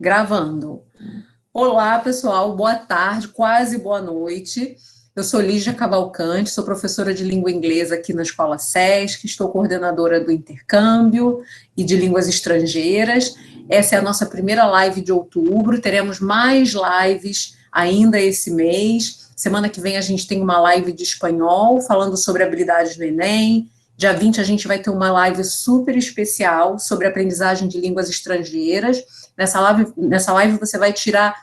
Gravando. Olá, pessoal, boa tarde, quase boa noite. Eu sou Lígia Cavalcante, sou professora de língua inglesa aqui na Escola SESC, estou coordenadora do intercâmbio e de línguas estrangeiras. Essa é a nossa primeira live de outubro, teremos mais lives ainda esse mês. Semana que vem a gente tem uma live de espanhol, falando sobre habilidades do Enem. Dia 20 a gente vai ter uma live super especial sobre aprendizagem de línguas estrangeiras. Nessa live você vai tirar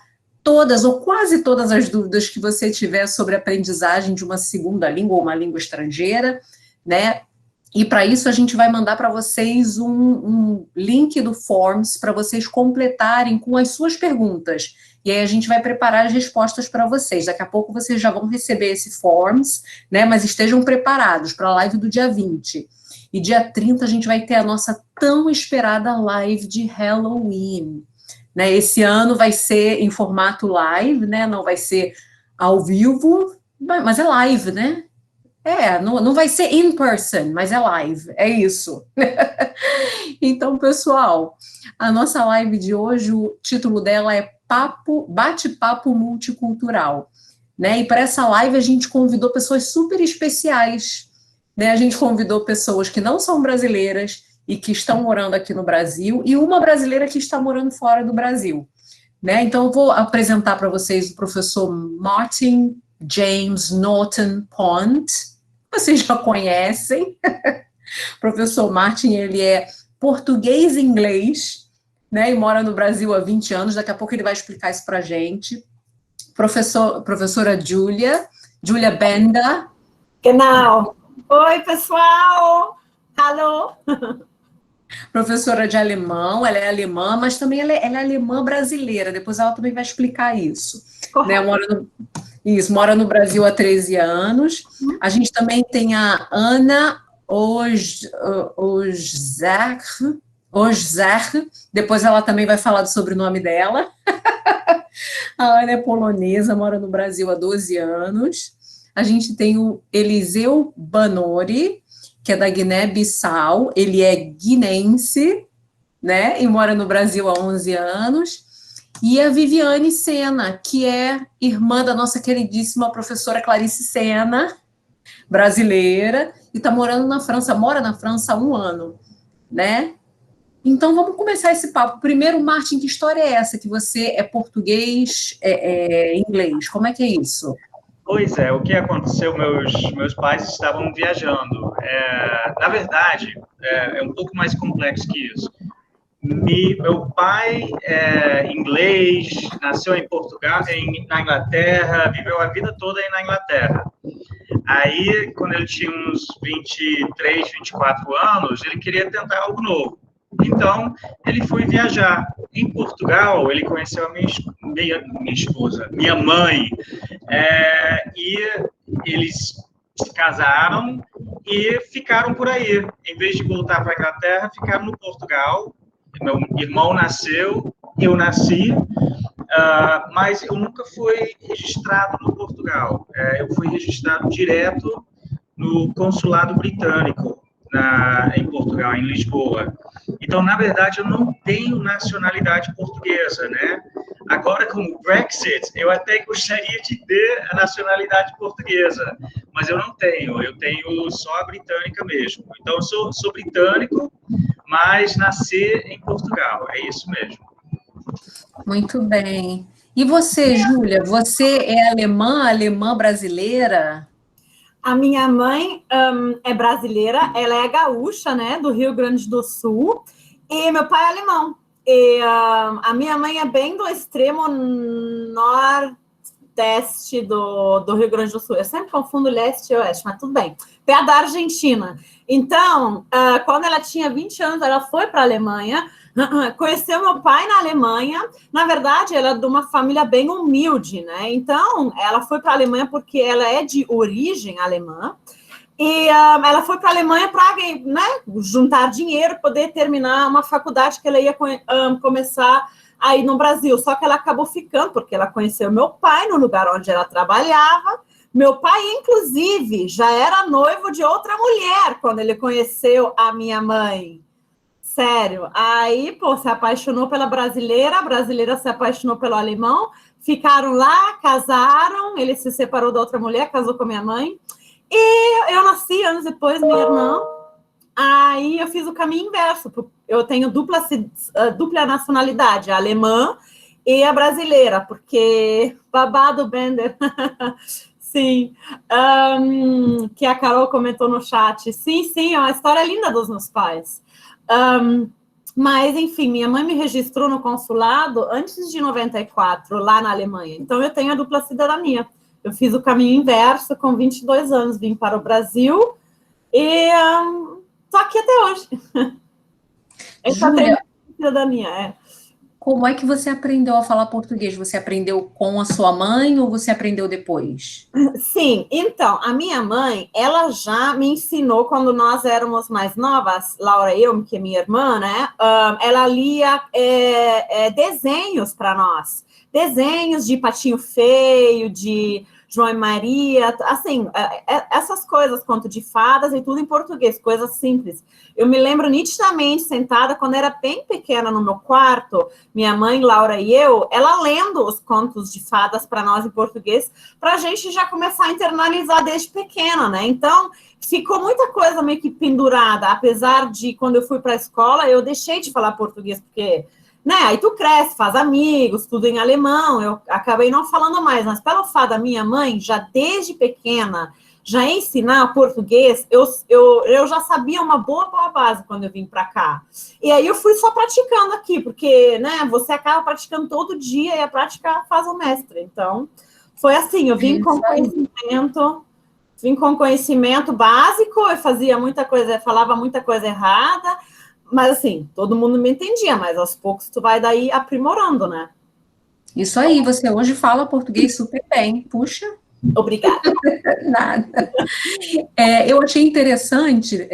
todas ou quase todas as dúvidas que você tiver sobre aprendizagem de uma segunda língua ou uma língua estrangeira, né? E para isso a gente vai mandar para vocês um link do Forms para vocês completarem com as suas perguntas. E aí a gente vai preparar as respostas para vocês. Daqui a pouco vocês já vão receber esse Forms, né? Mas estejam preparados para a live do dia 20. E dia 30 a gente vai ter a nossa tão esperada live de Halloween. Né, esse ano vai ser em formato live, né, não vai ser ao vivo, mas é live, né? Não vai ser in person, mas é live, é isso. Então, pessoal, a nossa live de hoje, o título dela é Bate-Papo Multicultural. Né? E para essa live a gente convidou pessoas super especiais. Né? A gente convidou pessoas que não são brasileiras, e que estão morando aqui no Brasil, e uma brasileira que está morando fora do Brasil. Né? Então, eu vou apresentar para vocês o professor Martin James Norton Pont, vocês já conhecem. O professor Martin, ele é português e inglês, né? E mora no Brasil há 20 anos, daqui a pouco ele vai explicar isso para a gente. Professora Julia Benda. Genau. Oi, pessoal! Alô! Professora de alemão, ela é alemã, mas também ela é alemã brasileira, depois ela também vai explicar isso. Né, mora no Brasil há 13 anos. A gente também tem a Ana Ojzach, depois ela também vai falar do sobrenome dela. A Ana é polonesa, mora no Brasil há 12 anos. A gente tem o Eliseu Banori, que é da Guiné-Bissau, ele é guinense, né, e mora no Brasil há 11 anos, e a Viviane Sena, que é irmã da nossa queridíssima professora Clarice Sena, brasileira, e está morando na França, mora na França há 1 ano, né? Então, vamos começar esse papo. Primeiro, Martin, que história é essa? Que você é português, inglês, como é que é isso? Pois é, o que aconteceu, meus pais estavam viajando. Na verdade, é um pouco mais complexo que isso. Meu pai é inglês, nasceu em Portugal, na Inglaterra, viveu a vida toda na Inglaterra. Aí, quando ele tinha uns 23, 24 anos, ele queria tentar algo novo. Então, ele foi viajar. Em Portugal, ele conheceu a minha esposa, minha mãe, e eles se casaram e ficaram por aí. Em vez de voltar para a Inglaterra, ficaram no Portugal. Meu irmão nasceu, eu nasci, mas eu nunca fui registrado no Portugal. Eu fui registrado direto no consulado britânico em Portugal, em Lisboa. Então, na verdade, eu não tenho nacionalidade portuguesa, né? Agora, com o Brexit, eu até gostaria de ter a nacionalidade portuguesa, mas eu não tenho, eu tenho só a britânica mesmo. Então, eu sou britânico, mas nasci em Portugal, é isso mesmo. Muito bem. E você, Júlia, você é alemã brasileira? A minha mãe é brasileira, ela é gaúcha, né, do Rio Grande do Sul, e meu pai é alemão. E a minha mãe é bem do extremo nordeste do Rio Grande do Sul. Eu sempre confundo leste e oeste, mas tudo bem. Perto da Argentina. Então, quando ela tinha 20 anos, ela foi para a Alemanha, conheceu meu pai na Alemanha. Na verdade, ela é de uma família bem humilde, né? Então, ela foi para a Alemanha porque ela é de origem alemã. E ela foi para a Alemanha para, né, juntar dinheiro, poder terminar uma faculdade que ela ia começar aí no Brasil. Só que ela acabou ficando, porque ela conheceu meu pai no lugar onde ela trabalhava. Meu pai, inclusive, já era noivo de outra mulher quando ele conheceu a minha mãe. Sério. Aí, pô, se apaixonou pela brasileira, a brasileira se apaixonou pelo alemão, ficaram lá, casaram, ele se separou da outra mulher, casou com a minha mãe. E eu nasci anos depois, minha irmã. Aí eu fiz o caminho inverso. Eu tenho dupla nacionalidade, a alemã e a brasileira, porque babado Bender. Sim. Que a Carol comentou no chat. Sim, é uma história linda dos meus pais. Mas, enfim, minha mãe me registrou no consulado antes de 94, lá na Alemanha. Então, eu tenho a dupla cidadania. Eu fiz o caminho inverso com 22 anos, vim para o Brasil e estou aqui até hoje. Eu só tenho cidadania, Como é que você aprendeu a falar português? Você aprendeu com a sua mãe ou você aprendeu depois? Sim, então, a minha mãe, ela já me ensinou quando nós éramos mais novas, Laura e eu, que é minha irmã, né? Ela lia desenhos para nós. Desenhos de Patinho Feio, de João e Maria, assim, essas coisas, conto de fadas e tudo em português, coisas simples. Eu me lembro nitidamente, sentada, quando era bem pequena no meu quarto, minha mãe, Laura e eu, ela lendo os contos de fadas para nós em português, para a gente já começar a internalizar desde pequena, né? Então, ficou muita coisa meio que pendurada, apesar de, quando eu fui para a escola, eu deixei de falar português, porque... né? Aí tu cresce, faz amigos, tudo em alemão, eu acabei não falando mais, mas pelo fato da minha mãe, já desde pequena, já ensinar português, eu já sabia uma boa base quando eu vim para cá. E aí eu fui só praticando aqui, porque, né, você acaba praticando todo dia e a prática faz o mestre. Então, foi assim, eu vim com conhecimento básico, eu fazia muita coisa, falava muita coisa errada, mas, assim, todo mundo me entendia, mas aos poucos tu vai daí aprimorando, né? Isso aí, você hoje fala português super bem. Puxa. Obrigada. Nada. Eu achei interessante,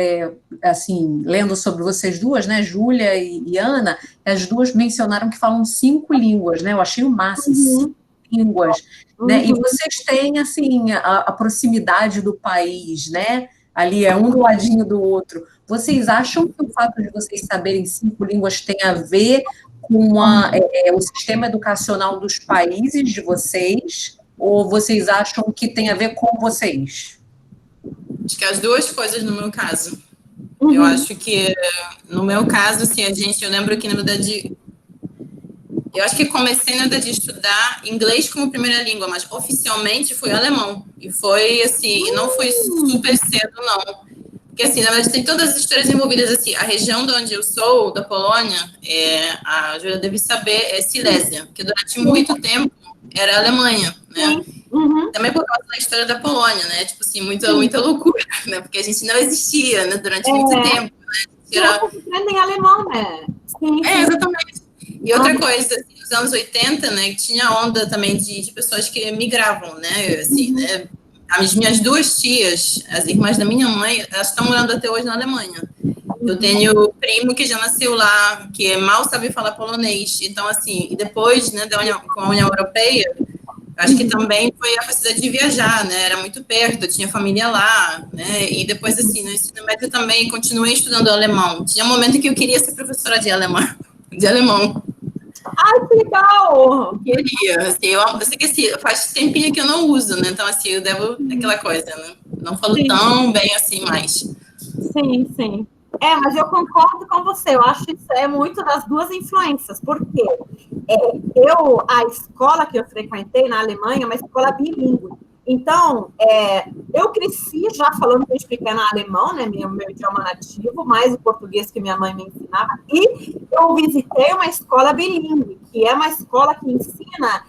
assim, lendo sobre vocês duas, né, Júlia e Ana, as duas mencionaram que falam 5 línguas, né? Eu achei o máximo, 5 línguas, né? E vocês têm, assim, a proximidade do país, né? Ali um do ladinho do outro. Vocês acham que o fato de vocês saberem 5 línguas tem a ver com o sistema educacional dos países de vocês? Ou vocês acham que tem a ver com vocês? Acho que as duas coisas no meu caso. Eu acho que, no meu caso, assim, eu lembro que, na verdade, eu acho que comecei, na verdade, a estudar inglês como primeira língua, mas oficialmente foi alemão. E foi, assim, e não foi super cedo, não. Porque, assim, na verdade, tem todas as histórias envolvidas, assim, a região de onde eu sou, da Polônia, a Júlia deve saber, é Silésia, que durante muito tempo era Alemanha, né? Também por causa da história da Polônia, né? Tipo assim, muita loucura, né? Porque a gente não existia, né? Durante muito tempo, né? Era... em alemão, né? Sim. Exatamente. E outra coisa, assim, nos anos 80, né? Tinha onda também de pessoas que migravam, né? Assim, né? As minhas duas tias, as irmãs da minha mãe, elas estão morando até hoje na Alemanha. Eu tenho primo que já nasceu lá, que mal sabe falar polonês. Então, assim, e depois, né, com a União Europeia, acho que também foi a facilidade de viajar, né? Era muito perto, eu tinha família lá, né? E depois, assim, no ensino médio também continuei estudando alemão. Tinha um momento que eu queria ser professora de alemão. Ai, que legal! Queria, assim, eu sei que assim, faz tempinho que eu não uso, né? Então, assim, eu devo aquela coisa, né? Não falo tão bem assim mais. Sim. Mas eu concordo com você. Eu acho que isso é muito das duas influências. Por quê? A escola que eu frequentei na Alemanha é uma escola bilíngue. Então, eu cresci já falando desde pequena alemão, né, meu idioma nativo, mais o português que minha mãe me ensinava, e eu visitei uma escola bilíngue, que é uma escola que ensina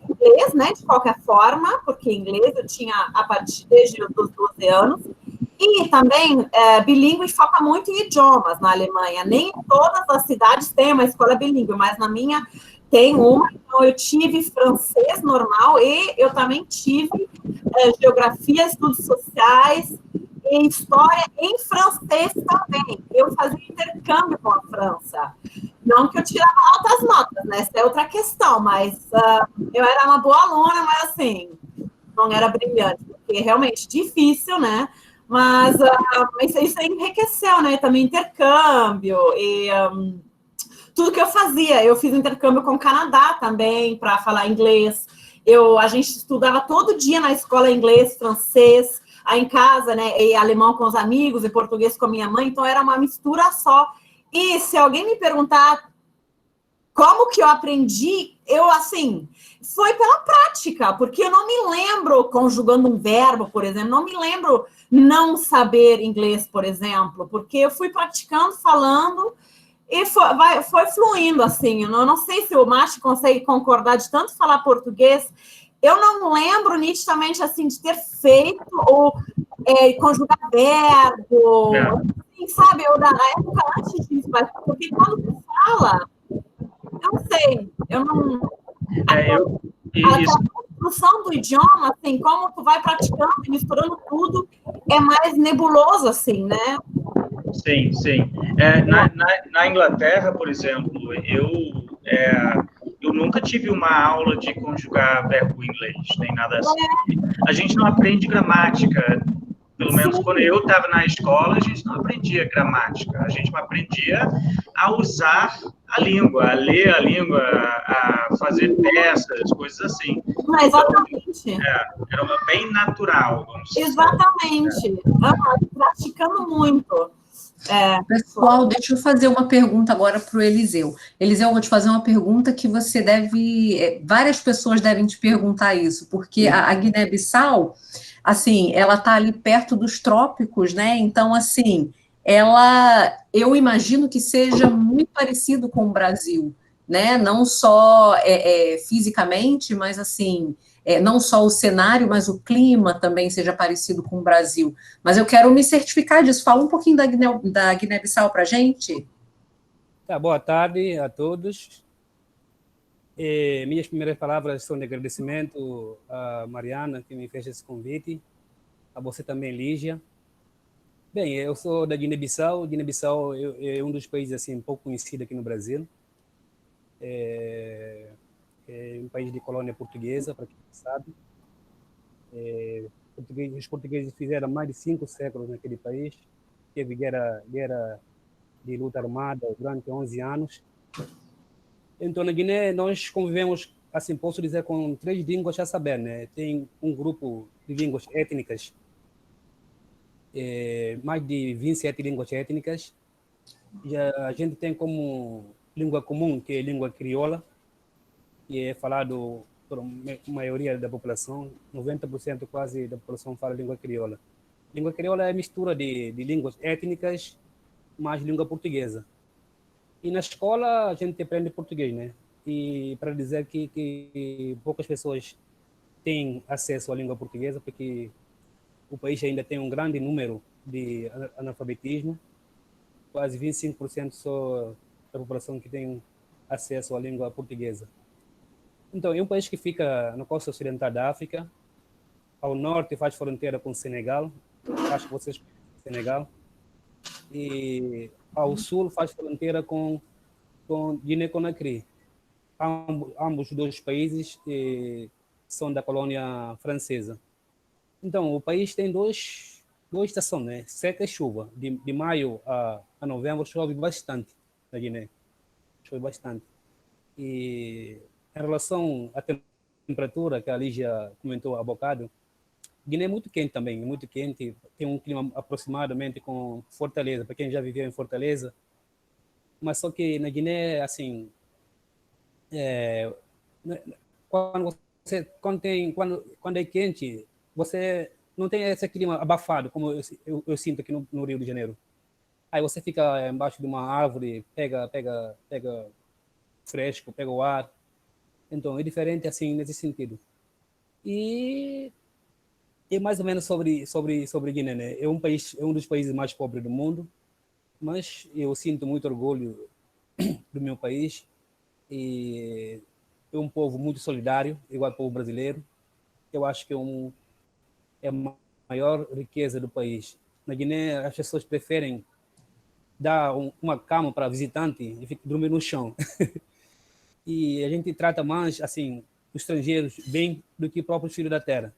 inglês, né, de qualquer forma, porque inglês eu tinha a partir desde os 12 anos, e também bilíngue foca muito em idiomas na Alemanha. Nem em todas as cidades tem uma escola bilíngue, mas na minha tem uma. Então, eu tive francês normal e eu também tive geografia, estudos sociais e história em francês também. Eu fazia intercâmbio com a França. Não que eu tirava altas notas, né? Essa é outra questão, mas eu era uma boa aluna, mas assim, não era brilhante, porque é realmente difícil, né? Mas isso enriqueceu, né? Também intercâmbio e tudo que eu fazia. Eu fiz intercâmbio com o Canadá também para falar inglês. A gente estudava todo dia na escola inglês, francês, aí em casa, né? E alemão com os amigos e português com a minha mãe. Então era uma mistura só. E se alguém me perguntar como que eu aprendi, foi pela prática, porque eu não me lembro conjugando um verbo, por exemplo, não me lembro não saber inglês, por exemplo, porque eu fui praticando, falando, e foi fluindo, assim. Eu não sei se o Márcio consegue concordar de tanto falar português. Eu não lembro nitidamente, assim, de ter feito ou conjugar verbo, assim, sabe? Ou da época antes disso, porque quando tu fala, eu não sei, eu não... A construção do idioma, assim, como tu vai praticando e misturando tudo, é mais nebuloso, assim, né? Sim, sim. Na Inglaterra, por exemplo, eu nunca tive uma aula de conjugar verbo em inglês, nem nada assim. A gente não aprende gramática. Pelo menos quando eu estava na escola, a gente não aprendia gramática. A gente aprendia a usar a língua, a ler a língua, a fazer peças, coisas assim. Exatamente. Era bem natural, vamos dizer. Exatamente. Praticando muito. Pessoal, deixa eu fazer uma pergunta agora para o Eliseu. Eliseu, eu vou te fazer uma pergunta que você deve... Várias pessoas devem te perguntar isso, porque a Guiné-Bissau, assim, ela está ali perto dos trópicos, né? Então, assim, eu imagino que seja muito parecido com o Brasil, né? Não só fisicamente, mas, assim... não só o cenário, mas o clima também seja parecido com o Brasil. Mas eu quero me certificar disso. Fala um pouquinho da Guiné-Bissau para a gente. Tá, boa tarde a todos. Minhas primeiras palavras são de agradecimento a Mariana, que me fez esse convite, a você também, Lígia. Bem, eu sou da Guiné-Bissau. Guiné-Bissau é um dos países assim, pouco conhecido aqui no Brasil. É um país de colônia portuguesa, para quem não sabe. Os portugueses fizeram mais de 5 séculos naquele país. Teve guerra de luta armada durante 11 anos. Então, na Guiné, nós convivemos, assim, posso dizer, com 3 línguas a saber, né? Tem um grupo de línguas étnicas, mais de 27 línguas étnicas. A gente tem como língua comum, que é a língua crioula, que é falado por a maioria da população, 90% quase da população fala língua crioula. Língua crioula é a mistura de línguas étnicas mais língua portuguesa. E na escola a gente aprende português, né? E para dizer que poucas pessoas têm acesso à língua portuguesa, porque o país ainda tem um grande número de analfabetismo, quase 25% só da população que tem acesso à língua portuguesa. Então, é um país que fica na costa ocidental da África, ao norte faz fronteira com o Senegal, acho que vocês conhecem o Senegal, e ao sul faz fronteira com Guiné-Conakry. Ambos dois países são da colônia francesa. Então, o país tem duas estações, né? Seca e chuva. De maio a novembro chove bastante na Guiné. Chove bastante. E em relação à temperatura, que a Lígia comentou há bocado, Guiné é muito quente também, muito quente. Tem um clima aproximadamente com Fortaleza, para quem já viveu em Fortaleza. Mas só que na Guiné, assim, quando é quente, você não tem esse clima abafado, como eu sinto aqui no Rio de Janeiro. Aí você fica embaixo de uma árvore, pega fresco, pega o ar. Então, é diferente assim nesse sentido. E é mais ou menos sobre Guiné, né? É um dos países mais pobres do mundo, mas eu sinto muito orgulho do meu país e é um povo muito solidário, igual ao povo brasileiro. Eu acho que é a maior riqueza do país. Na Guiné, as pessoas preferem dar uma cama para visitante e dormir no chão. E a gente trata mais, assim, os estrangeiros bem do que os próprios filhos da terra.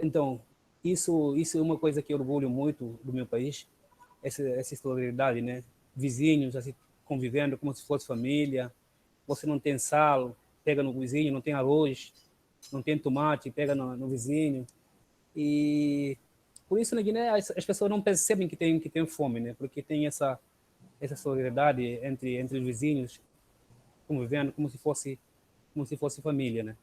Então, Isso é uma coisa que eu orgulho muito do meu país, essa solidariedade, né? Vizinhos assim, convivendo como se fosse família. Você não tem sal, pega no vizinho, não tem arroz, não tem tomate, pega no vizinho. E por isso na Guiné as pessoas não percebem que tem fome, né? Porque tem essa solidariedade entre os vizinhos, convivendo como se fosse família, né?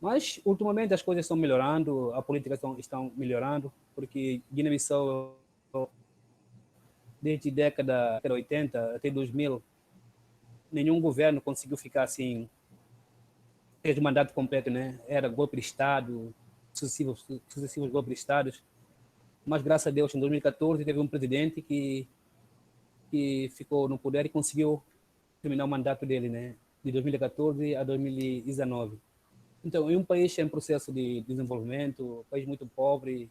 Mas ultimamente as coisas estão melhorando, a política estão melhorando, porque Guiné-Bissau desde a década 80 até 2000 nenhum governo conseguiu ficar assim de mandato completo, né? Era golpe de Estado, sucessivos golpes de Estado. Mas, graças a Deus, em 2014, teve um presidente que ficou no poder e conseguiu terminar o mandato dele, né? De 2014 a 2019. Então, é um país em processo de desenvolvimento, um país muito pobre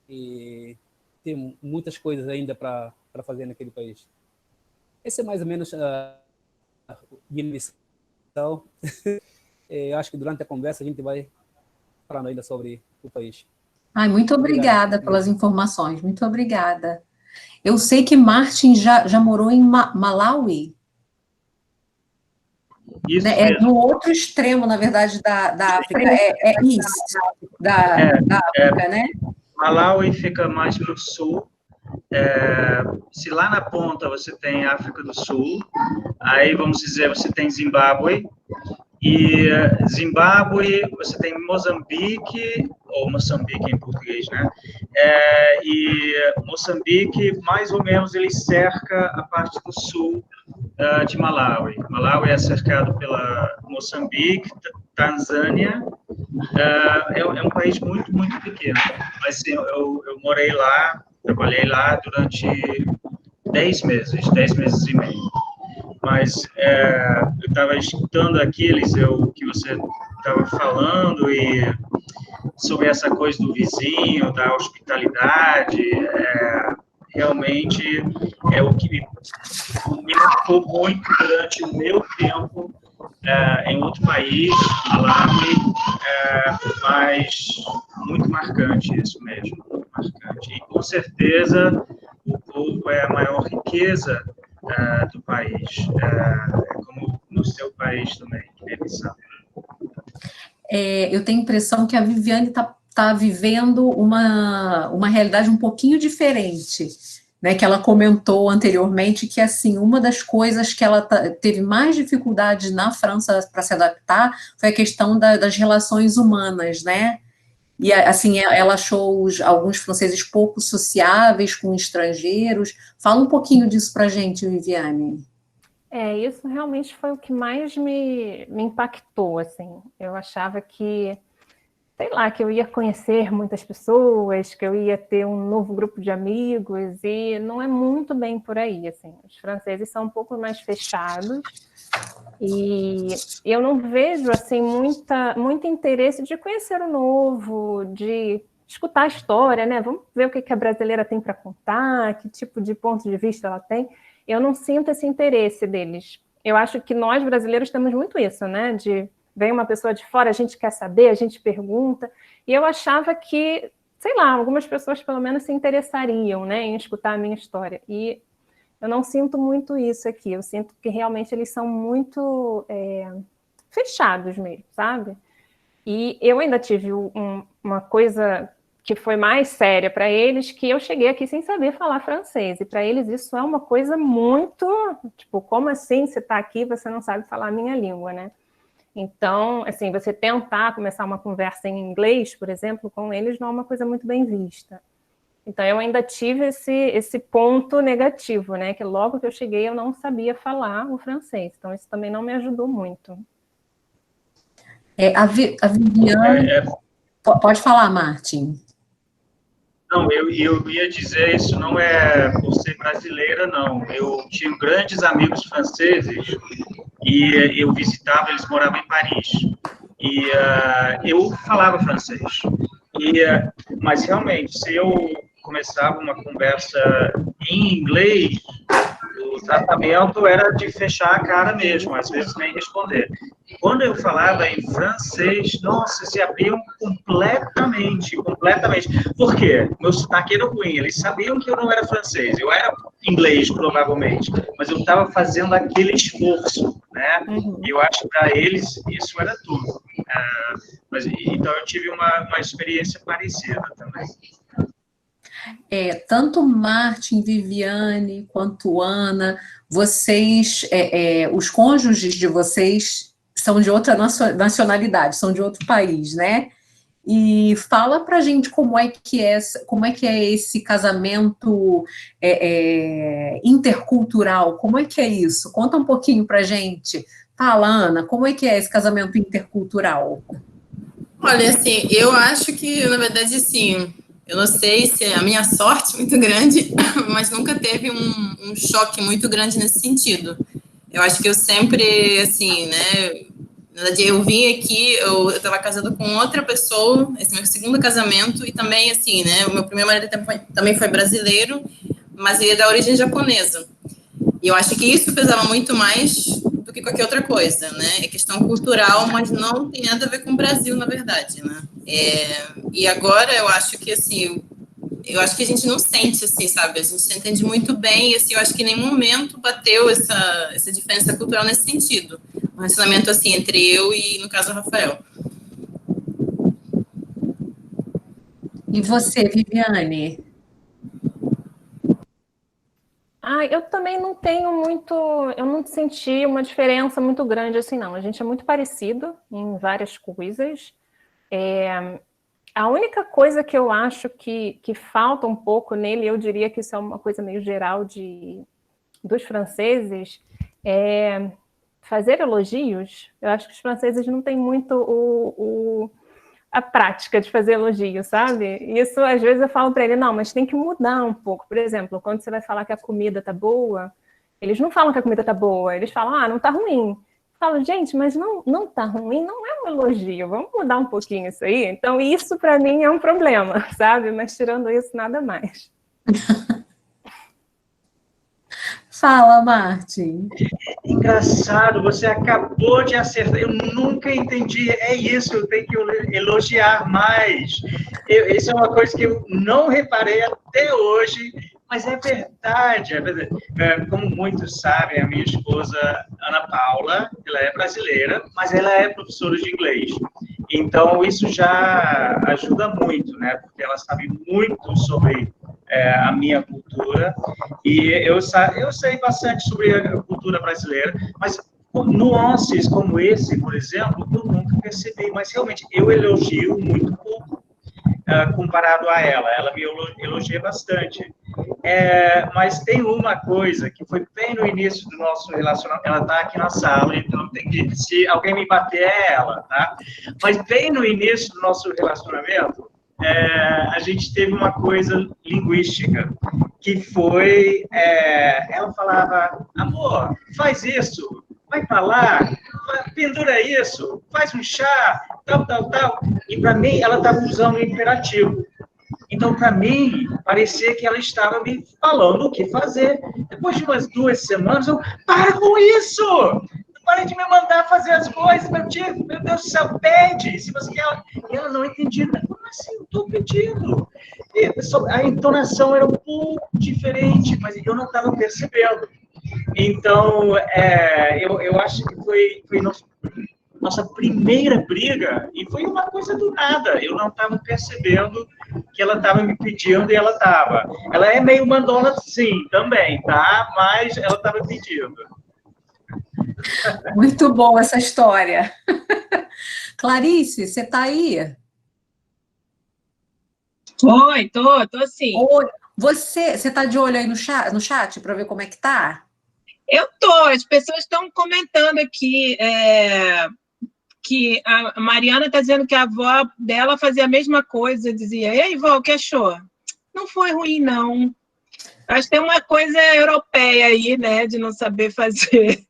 e tem muitas coisas ainda para fazer naquele país. Esse é mais ou menos a Guiné-Bissau. Eu acho que durante a conversa a gente vai falando ainda sobre o país. Ai, muito obrigada pelas informações, muito obrigada. Eu sei que Martin já morou em Malawi. Isso Né? É mesmo. no outro extremo, na verdade, da África, é East, da África, né? Malawi fica mais para o sul. Se lá na ponta você tem África do Sul, aí vamos dizer, você tem Zimbábue, e Zimbábue, você tem Moçambique, ou Moçambique em português, né? E Moçambique, mais ou menos, ele cerca a parte do sul de Malawi. Malawi é cercado pela Moçambique, Tanzânia. É um país muito, muito pequeno, mas sim, eu morei lá, trabalhei lá durante 10 meses e meio. Mas eu estava escutando aqui, Eliseu, o que você estava falando e sobre essa coisa do vizinho, da hospitalidade, realmente é o que me marcou muito durante o meu tempo em outro país, Malawi, mas muito marcante isso mesmo, muito marcante. E com certeza o povo é a maior riqueza do país, como no seu país também, Guiné-Bissau. Eu tenho a impressão que a Viviane está vivendo uma realidade um pouquinho diferente, né, que ela comentou anteriormente, que assim, uma das coisas que ela teve mais dificuldade na França para se adaptar foi a questão das relações humanas, né? E assim, ela achou alguns franceses pouco sociáveis com estrangeiros. Fala um pouquinho disso para a gente, Viviane. Isso realmente foi o que mais me impactou, assim. Eu achava que, sei lá, que eu ia conhecer muitas pessoas, que eu ia ter um novo grupo de amigos, e não é muito bem por aí, assim. Os franceses são um pouco mais fechados, e eu não vejo, assim, muito interesse de conhecer o novo, de escutar a história, né? Vamos ver o que a brasileira tem para contar, que tipo de ponto de vista ela tem. Eu não sinto esse interesse deles. Eu acho que nós, brasileiros, temos muito isso, né? De vem uma pessoa de fora, a gente quer saber, a gente pergunta. E eu achava que, sei lá, algumas pessoas pelo menos se interessariam, né, em escutar a minha história. E eu não sinto muito isso aqui. Eu sinto que realmente eles são muito fechados mesmo, sabe? E eu ainda tive uma coisa que foi mais séria para eles, que eu cheguei aqui sem saber falar francês. E para eles isso é uma coisa muito... Tipo, como assim você está aqui e você não sabe falar a minha língua, né? Então, assim, você tentar começar uma conversa em inglês, por exemplo, com eles não é uma coisa muito bem vista. Então, eu ainda tive esse ponto negativo, né? Que logo que eu cheguei eu não sabia falar o francês. Então, isso também não me ajudou muito. A Viviane... Pode falar, Martin. Não, eu ia dizer, isso não é por ser brasileira, não. Eu tinha grandes amigos franceses e eu visitava, eles moravam em Paris. E eu falava francês. Mas, realmente, se eu começava uma conversa em inglês, o tratamento era de fechar a cara mesmo, às vezes nem responder. Quando eu falava em francês, nossa, se abriam completamente, completamente. Por quê? Meu sotaque era ruim, eles sabiam que eu não era francês, eu era inglês, provavelmente, mas eu estava fazendo aquele esforço, né? E eu acho que para eles isso era tudo. Então eu tive uma experiência parecida também. Tanto Martin, Viviane, quanto Ana, vocês, os cônjuges de vocês são de outra nacionalidade, são de outro país, né? E fala pra gente como é que é esse casamento intercultural, como é que é isso? Conta um pouquinho pra gente. Fala, Ana, como é que é esse casamento intercultural? Olha, assim, eu acho que, na verdade, assim, eu não sei se é a minha sorte muito grande, mas nunca teve um choque muito grande nesse sentido. Eu acho que eu sempre, assim, né, na verdade, eu vim aqui, eu estava casada com outra pessoa, esse é meu segundo casamento, e também, assim, né, o meu primeiro marido também foi brasileiro, mas ele é da origem japonesa. E eu acho que isso pesava muito mais do que qualquer outra coisa, né? É questão cultural, mas não tem nada a ver com o Brasil, na verdade, né? E agora eu acho que, assim, eu acho que a gente não sente, assim, sabe? A gente se entende muito bem e, assim, eu acho que em nenhum momento bateu essa diferença cultural nesse sentido. Um relacionamento, assim, entre eu e, no caso, o Rafael. E você, Viviane? Eu também não tenho muito, eu não senti uma diferença muito grande assim, não. A gente é muito parecido em várias coisas. A única coisa que eu acho que falta um pouco nele, eu diria que isso é uma coisa meio geral dos franceses, é fazer elogios. Eu acho que os franceses não têm muito a prática de fazer elogios, sabe? Isso, às vezes, eu falo para ele, não, mas tem que mudar um pouco. Por exemplo, quando você vai falar que a comida tá boa, eles não falam que a comida tá boa, eles falam, não tá ruim. Eu falo, gente, mas não tá ruim, não é um elogio, vamos mudar um pouquinho isso aí? Então, isso para mim é um problema, sabe? Mas tirando isso, nada mais. Fala, Martin. Engraçado, você acabou de acertar. Eu nunca entendi. É isso, eu tenho que elogiar mais. Isso é uma coisa que eu não reparei até hoje, mas é verdade. Como muitos sabem, a minha esposa, Ana Paula, ela é brasileira, mas ela é professora de inglês. Então, isso já ajuda muito, né? Porque ela sabe muito sobre a minha cultura, e eu sei bastante sobre a cultura brasileira, mas nuances como esse, por exemplo, eu nunca percebi, mas realmente eu elogio muito pouco comparado a ela. Ela me elogia bastante. Mas tem uma coisa que foi bem no início do nosso relacionamento, ela está aqui na sala, então se alguém me bater é ela, tá? Mas bem no início do nosso relacionamento, a gente teve uma coisa linguística, que foi, ela falava, amor, faz isso, vai para lá, pendura isso, faz um chá, tal, tal, tal. E para mim, ela estava usando o imperativo. Então, para mim, parecia que ela estava me falando o que fazer. Depois de umas 2 semanas, eu, para com isso! Para de me mandar fazer as coisas, meu Deus do céu, pede! Se você quer... E ela não entendia. Como assim? Eu estou pedindo. E a entonação era um pouco diferente, mas eu não estava percebendo. Então, eu acho que foi nossa primeira briga, e foi uma coisa do nada. Eu não estava percebendo que ela estava me pedindo e ela estava. Ela é meio mandona, sim, também, tá? Mas ela estava pedindo. Muito boa essa história. Clarice, você está aí? Oi, tô sim. Oi. Você está de olho aí no chat para ver como é que tá? Eu tô, as pessoas estão comentando aqui que a Mariana está dizendo que a avó dela fazia a mesma coisa, dizia, ei, vó, o que achou? Não foi ruim, não. Acho que tem uma coisa europeia aí, né, de não saber fazer,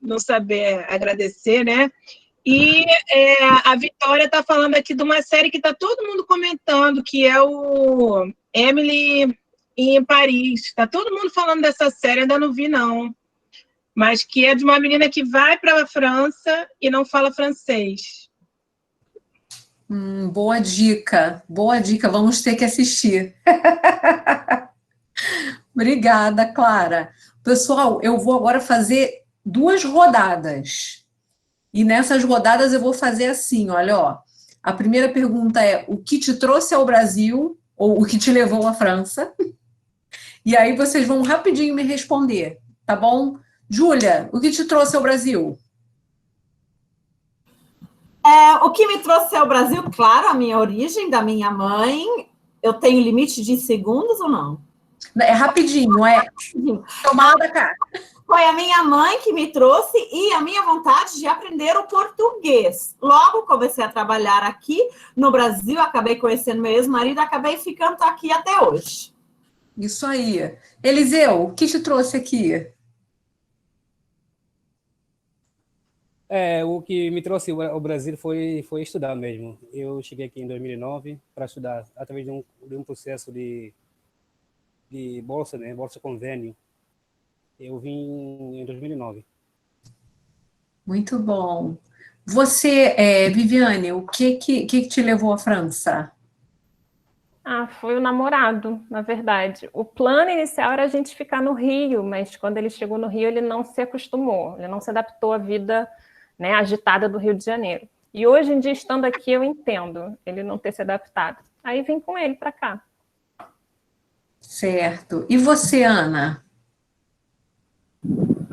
não saber agradecer, né? E a Vitória está falando aqui de uma série que está todo mundo comentando, que é o Emily em Paris. Está todo mundo falando dessa série, ainda não vi, não. Mas que é de uma menina que vai para a França e não fala francês. Boa dica, vamos ter que assistir. Obrigada, Clara. Pessoal, eu vou agora fazer 2 rodadas. E nessas rodadas eu vou fazer assim, olha, ó. A primeira pergunta é: o que te trouxe ao Brasil? Ou o que te levou à França? E aí vocês vão rapidinho me responder, tá bom? Júlia, o que te trouxe ao Brasil? O que me trouxe ao Brasil, claro, a minha origem, da minha mãe. Eu tenho limite de segundos ou não? É rapidinho, é tomada da cá. Foi a minha mãe que me trouxe e a minha vontade de aprender o português. Logo comecei a trabalhar aqui no Brasil, acabei conhecendo meu ex-marido, acabei ficando aqui até hoje. Isso aí. Eliseu, o que te trouxe aqui? O que me trouxe ao Brasil foi estudar mesmo. Eu cheguei aqui em 2009 para estudar através de um processo de bolsa, né? Bolsa convênio. Eu vim em 2009. Muito bom. Você, Viviane, o que te levou à França? Foi o namorado, na verdade. O plano inicial era a gente ficar no Rio, mas quando ele chegou no Rio, ele não se acostumou, ele não se adaptou à vida, né, agitada do Rio de Janeiro. E hoje em dia, estando aqui, eu entendo ele não ter se adaptado. Aí vim com ele para cá. Certo. E você, Ana?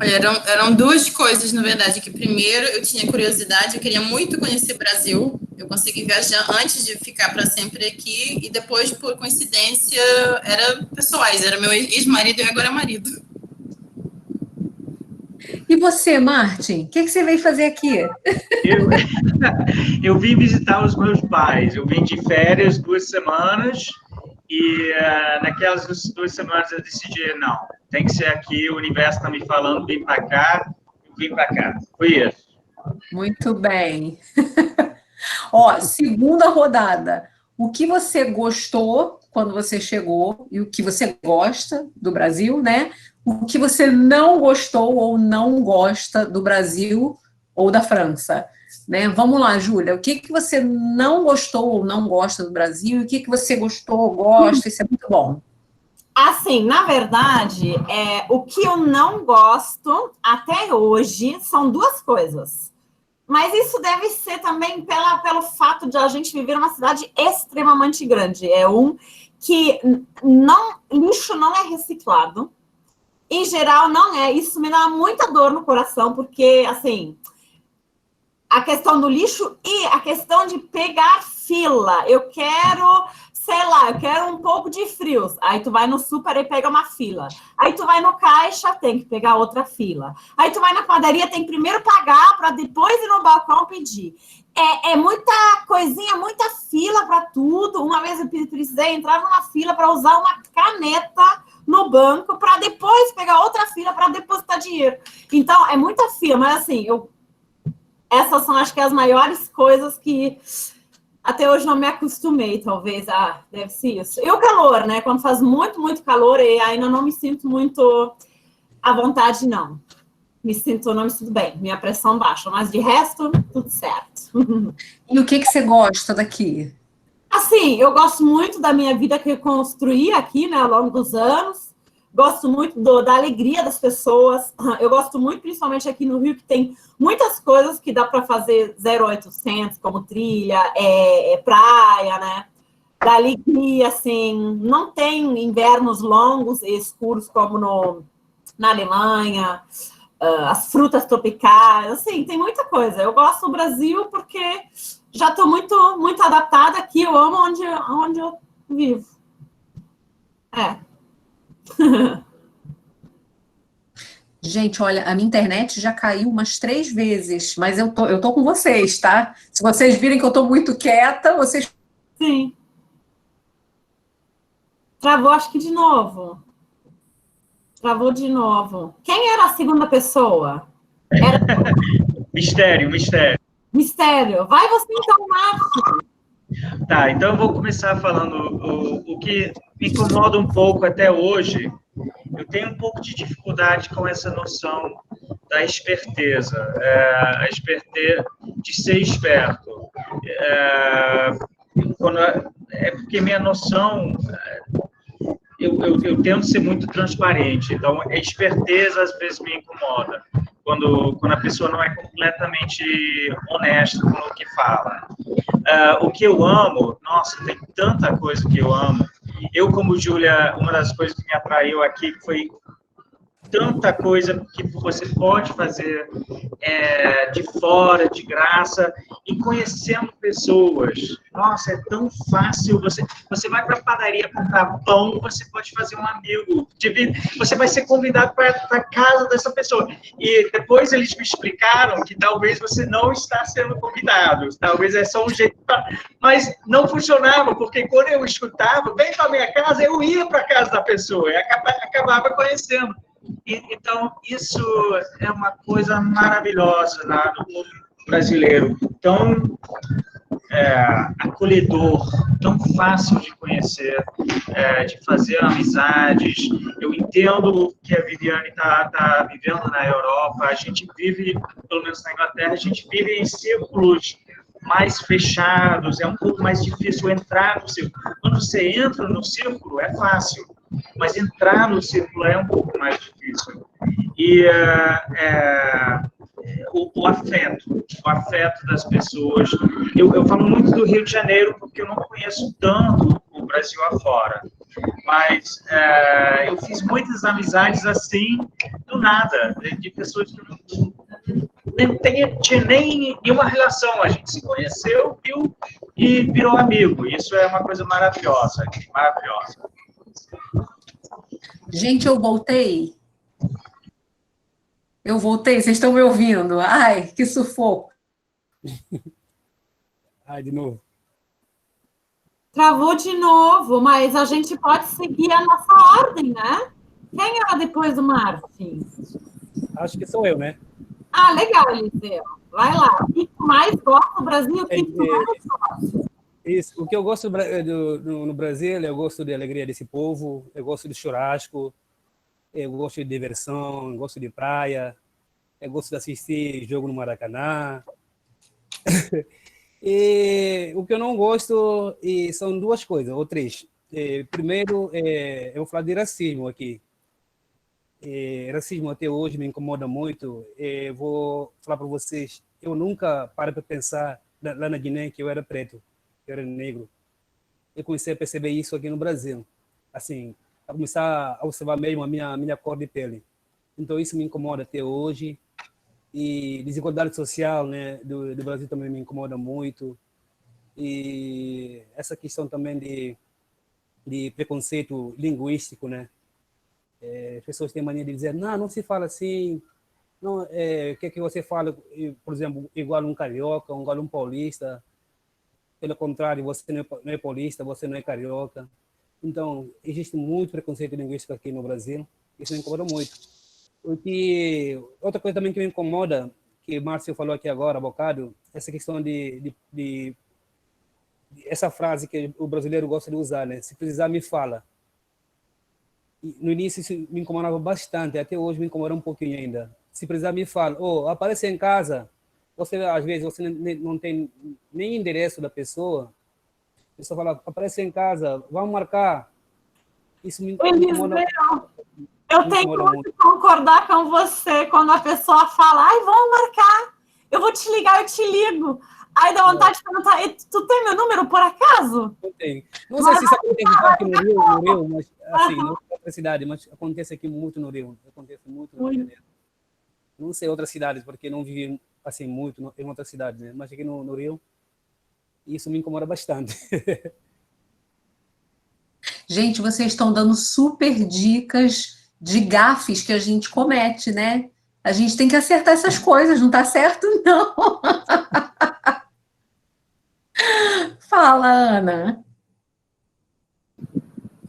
Olha, eram 2 coisas, na verdade, que primeiro eu tinha curiosidade, eu queria muito conhecer o Brasil, eu consegui viajar antes de ficar para sempre aqui, e depois, por coincidência, era pessoais, era meu ex-marido e agora marido. E você, Martin? O que você veio fazer aqui? Eu vim visitar os meus pais, eu vim de férias 2 semanas, e naquelas 2 semanas eu decidi, não, tem que ser aqui, o universo está me falando, vim para cá, eu vim para cá. Foi isso. Muito bem. Ó, segunda rodada. O que você gostou quando você chegou e o que você gosta do Brasil, né? O que você não gostou ou não gosta do Brasil ou da França, né? Vamos lá, Júlia. O que você não gostou ou não gosta do Brasil e o que você gostou ou gosta? Isso é muito bom. Assim, na verdade, o que eu não gosto até hoje são 2 coisas. Mas isso deve ser também pelo fato de a gente viver numa cidade extremamente grande. Que lixo não é reciclado. Em geral, não é. Isso me dá muita dor no coração, porque, assim, a questão do lixo e a questão de pegar fila. Eu quero um pouco de frios. Aí tu vai no super e pega uma fila. Aí tu vai no caixa, tem que pegar outra fila. Aí tu vai na padaria, tem que primeiro pagar para depois ir no balcão pedir. É muita coisinha, muita fila para tudo. Uma vez eu precisei entrar numa fila para usar uma caneta no banco para depois pegar outra fila para depositar dinheiro. Então, é muita fila, mas assim, essas são, acho que, as maiores coisas que até hoje não me acostumei, talvez. Deve ser isso. E o calor, né? Quando faz muito, muito calor, e ainda não me sinto muito à vontade, não. Não me sinto bem. Minha pressão baixa, mas de resto, tudo certo. E o que você gosta daqui? Assim, eu gosto muito da minha vida que eu construí aqui, né, ao longo dos anos. Gosto muito da alegria das pessoas. Eu gosto muito, principalmente aqui no Rio, que tem muitas coisas que dá para fazer 0800, como trilha, praia, né? Da alegria, assim. Não tem invernos longos e escuros como na Alemanha. As frutas tropicais, assim, tem muita coisa. Eu gosto do Brasil porque já estou muito, muito adaptada aqui. Eu amo onde eu vivo. Gente, olha, a minha internet já caiu umas 3 vezes, mas eu tô com vocês, tá? Se vocês virem que eu tô muito quieta, vocês... Sim. Travou, acho que de novo. Travou de novo. Quem era a segunda pessoa? Mistério. Mistério. Vai você então, Marcos. Tá, então eu vou começar falando o que me incomoda um pouco até hoje. Eu tenho um pouco de dificuldade com essa noção da esperteza, a esperteza de ser esperto. Porque minha noção, eu tento ser muito transparente, então a esperteza às vezes me incomoda, quando a pessoa não é completamente honesta com o que fala. O que eu amo, nossa, tem tanta coisa que eu amo. Eu, como Júlia, uma das coisas que me atraiu aqui foi tanta coisa que você pode fazer de fora, de graça, e conhecendo pessoas. Nossa, é tão fácil. Você vai para a padaria comprar pão, você pode fazer um amigo. Você vai ser convidado para a casa dessa pessoa. E depois eles me explicaram que talvez você não está sendo convidado. Talvez é só um jeito. Mas não funcionava, porque quando eu escutava, vem para a minha casa, eu ia para a casa da pessoa e acabava conhecendo. Então, isso é uma coisa maravilhosa no povo brasileiro, tão acolhedor, tão fácil de conhecer, de fazer amizades. Eu entendo que a Viviane está vivendo na Europa, a gente vive, pelo menos na Inglaterra, a gente vive em círculos mais fechados, é um pouco mais difícil entrar no círculo. Quando você entra no círculo, é fácil, mas entrar no círculo é um pouco mais difícil. E o afeto das pessoas. Eu falo muito do Rio de Janeiro porque eu não conheço tanto o Brasil afora, mas eu fiz muitas amizades assim, do nada, de pessoas que não tinha nem nenhuma relação, a gente se conheceu, viu, e virou amigo. Isso é uma coisa maravilhosa, maravilhosa. Gente, eu voltei. Vocês estão me ouvindo? Ai, que sufoco. Ai, de novo. Travou de novo, mas a gente pode seguir a nossa ordem, né? Quem era depois do Martin? Acho que sou eu, né? Ah, legal, Eliseu. Vai lá. O que mais gosta do Brasil? O que mais gosta? Isso. O que eu gosto no Brasil, eu gosto da alegria desse povo, eu gosto do churrasco, eu gosto de diversão, eu gosto de praia, eu gosto de assistir jogo no Maracanã. E o que eu não gosto são duas coisas, ou três. Primeiro, eu vou falar de racismo aqui. Racismo até hoje me incomoda muito. Vou falar para vocês, eu nunca parei para pensar lá na Guiné que eu era preto, que eu era negro. Eu comecei a perceber isso aqui no Brasil. Assim, a começar a observar mesmo a minha cor de pele. Então isso me incomoda até hoje. E desigualdade social, né, do Brasil também me incomoda muito. E essa questão também de preconceito linguístico, né? As pessoas têm mania de dizer, não se fala assim, não, o que é que você fala, por exemplo, igual um carioca, igual um paulista, pelo contrário, você não é paulista, você não é carioca. Então, existe muito preconceito linguístico aqui no Brasil, isso me incomoda muito. Outra coisa também que me incomoda, que o Márcio falou aqui agora, há bocado, essa questão de essa frase que o brasileiro gosta de usar, né? Se precisar, me fala. No início isso me incomodava bastante, até hoje me incomoda um pouquinho ainda. Se precisar, me fala. Aparece em casa, às vezes você não tem nem endereço da pessoa, a pessoa fala, aparece em casa, vamos marcar. Isso me incomoda. Eu tenho que concordar com você quando a pessoa fala, vamos marcar, eu vou te ligar, eu te ligo. Aí dá vontade de perguntar, tu tem meu número por acaso? Não tenho. Não sei se isso acontece aqui no Rio, mas assim, não é outra cidade, mas acontece aqui muito no Rio. Acontece muito no Rio de Janeiro. Não sei outras cidades, porque não vivi assim muito em outras cidades, né? Mas aqui no Rio, isso me incomoda bastante. Gente, vocês estão dando super dicas de gafes que a gente comete, né? A gente tem que acertar essas coisas, não tá certo, não. Fala, Ana.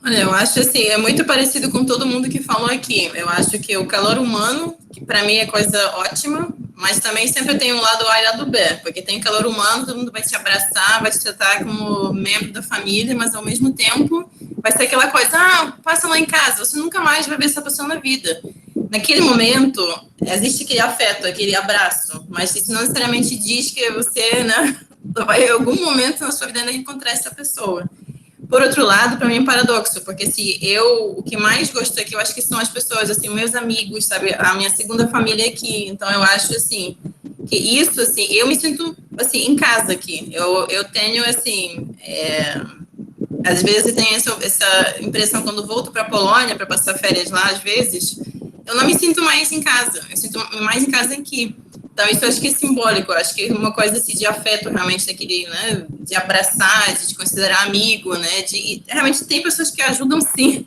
Olha, eu acho assim, é muito parecido com todo mundo que falou aqui. Eu acho que o calor humano, que para mim é coisa ótima, mas também sempre tem um lado A e lado B, porque tem calor humano, todo mundo vai te abraçar, vai te tratar como membro da família, mas ao mesmo tempo vai ser aquela coisa, passa lá em casa, você nunca mais vai ver essa pessoa na vida. Naquele momento, existe aquele afeto, aquele abraço, mas isso não necessariamente diz que você, né, vai em algum momento na sua vida ainda encontrar essa pessoa. Por outro lado, para mim é um paradoxo, porque assim, o que mais gosto aqui, eu acho que são as pessoas, assim, meus amigos, sabe, a minha segunda família aqui, então eu acho, assim, que isso, assim, eu me sinto, assim, em casa aqui, eu tenho, assim, às vezes eu tenho essa impressão quando volto para a Polônia, para passar férias lá, às vezes, eu não me sinto mais em casa, eu sinto mais em casa aqui. Então, isso eu acho que é simbólico, eu acho que é uma coisa assim, de afeto, realmente, daquele, né, de abraçar, de considerar amigo, né, e realmente tem pessoas que ajudam, sim,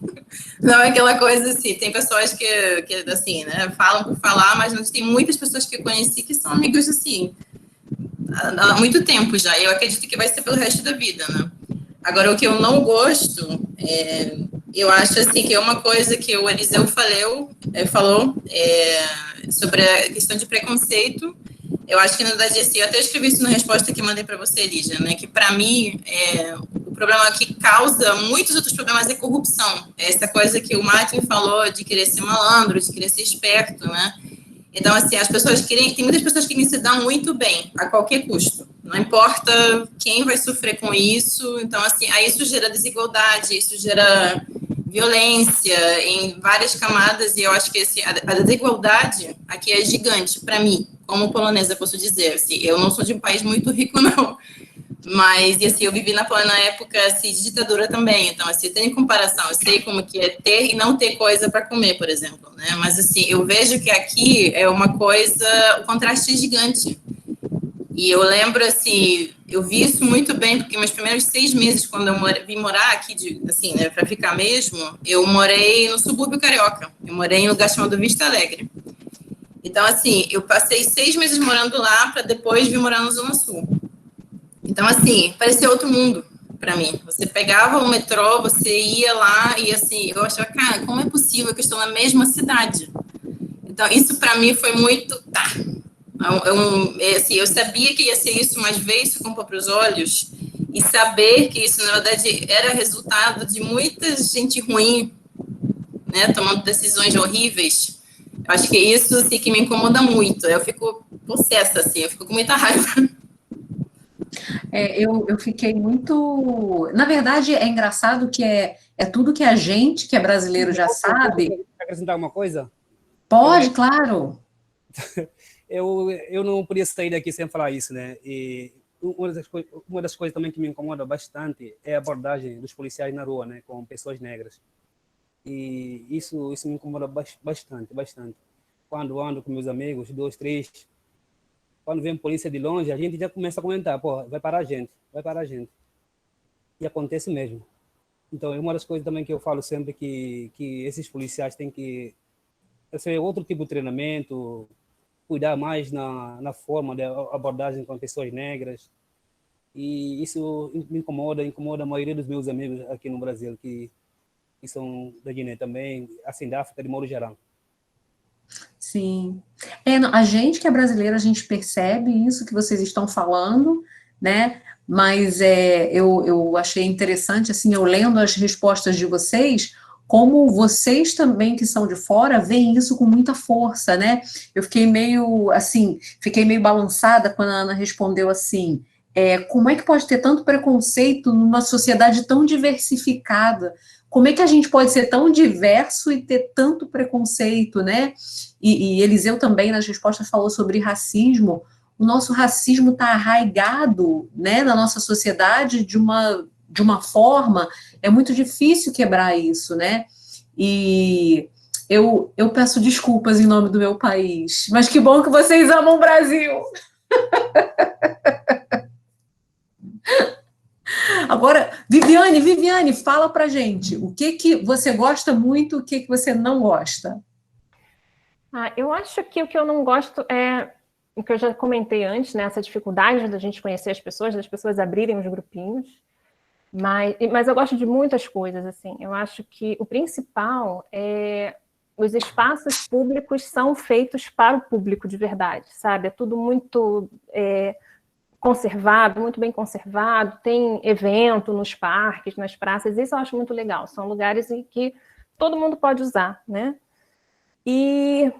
não é aquela coisa assim, tem pessoas que assim, né, falam por falar, mas tem muitas pessoas que eu conheci que são amigos, assim, há muito tempo já, eu acredito que vai ser pelo resto da vida, né. Agora, o que eu não gosto, eu acho, assim, que é uma coisa que o Eliseu falou sobre a questão de preconceito. Eu acho que, na verdade, assim, eu até escrevi isso na resposta que mandei para você, Lígia, né, que, para mim, o problema que causa muitos outros problemas é corrupção. Essa coisa que o Martin falou de querer ser malandro, de querer ser esperto, né. Então, assim, as pessoas tem muitas pessoas que se dão muito bem, a qualquer custo. Não importa quem vai sofrer com isso. Então, assim, aí isso gera desigualdade, isso gera violência em várias camadas. E eu acho que assim, a desigualdade aqui é gigante, para mim, como polonesa, posso dizer. Assim, eu não sou de um país muito rico, não. Mas, e assim, eu vivi na Polônia na época assim, de ditadura também, então, assim, tem comparação, eu sei como que é ter e não ter coisa para comer, por exemplo, né, mas, assim, eu vejo que aqui é uma coisa, o contraste é gigante, e eu lembro, assim, eu vi isso muito bem, porque meus primeiros 6 meses, quando eu vim morar aqui, assim, né, para ficar mesmo, eu morei no subúrbio carioca, eu morei em um lugar chamado Vista Alegre, então, assim, eu passei 6 meses morando lá, para depois vir morar no Zona Sul. Então, assim, parecia outro mundo para mim. Você pegava o metrô, você ia lá e, assim, eu achava, cara, como é possível que eu estou na mesma cidade? Então, isso para mim foi muito, assim, eu sabia que ia ser isso, mas ver isso com próprios olhos e saber que isso, na verdade, era resultado de muita gente ruim, né, tomando decisões horríveis. Eu acho que isso, assim, que me incomoda muito. Eu fico possessa, assim, eu fico com muita raiva. Eu fiquei muito. Na verdade, é engraçado que é tudo que a gente, que é brasileiro, já sabe. Posso acrescentar uma coisa? Pode, claro. Eu não podia sair daqui sem falar isso, né? E uma das coisas também que me incomoda bastante é a abordagem dos policiais na rua, né, com pessoas negras. E isso me incomoda bastante. Quando ando com meus amigos, 2, 3, quando vem polícia de longe, a gente já começa a comentar, pô, vai parar a gente. E acontece mesmo. Então, é uma das coisas também que eu falo sempre que esses policiais têm que fazer outro tipo de treinamento, cuidar mais na forma de abordagem com pessoas negras. E isso me incomoda a maioria dos meus amigos aqui no Brasil, que são da Guiné também, assim, da África de modo geral. Sim. A gente que é brasileiro, a gente percebe isso que vocês estão falando, né? Mas eu achei interessante, assim, eu lendo as respostas de vocês, como vocês também que são de fora veem isso com muita força, né? Eu fiquei meio balançada quando a Ana respondeu assim, como é que pode ter tanto preconceito numa sociedade tão diversificada? Como é que a gente pode ser tão diverso e ter tanto preconceito, né? E Eliseu também, nas respostas, falou sobre racismo. O nosso racismo está arraigado, né, na nossa sociedade de uma forma, é muito difícil quebrar isso, né? E eu peço desculpas em nome do meu país, mas que bom que vocês amam o Brasil! Agora, Viviane, fala pra gente, o que você gosta muito, o que você não gosta? Eu acho que o que eu não gosto é o que eu já comentei antes, né, essa dificuldade da gente conhecer as pessoas, das pessoas abrirem os grupinhos, mas eu gosto de muitas coisas, assim, eu acho que o principal é os espaços públicos são feitos para o público de verdade, sabe? É tudo muito conservado, muito bem conservado, tem evento nos parques, nas praças, isso eu acho muito legal, são lugares em que todo mundo pode usar, né? E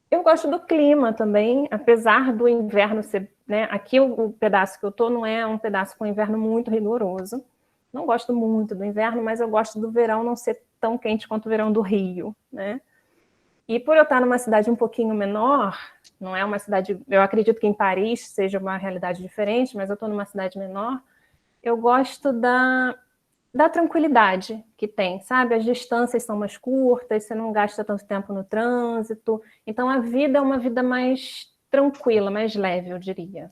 eu gosto do clima também, apesar do inverno ser, né? Aqui o pedaço que eu tô não é um pedaço com inverno muito rigoroso, não gosto muito do inverno, mas eu gosto do verão não ser tão quente quanto o verão do Rio, né? E por eu estar numa cidade um pouquinho menor, não é uma cidade... Eu acredito que em Paris seja uma realidade diferente, mas eu estou numa cidade menor, eu gosto da tranquilidade que tem, sabe? As distâncias são mais curtas, você não gasta tanto tempo no trânsito, então a vida é uma vida mais tranquila, mais leve, eu diria.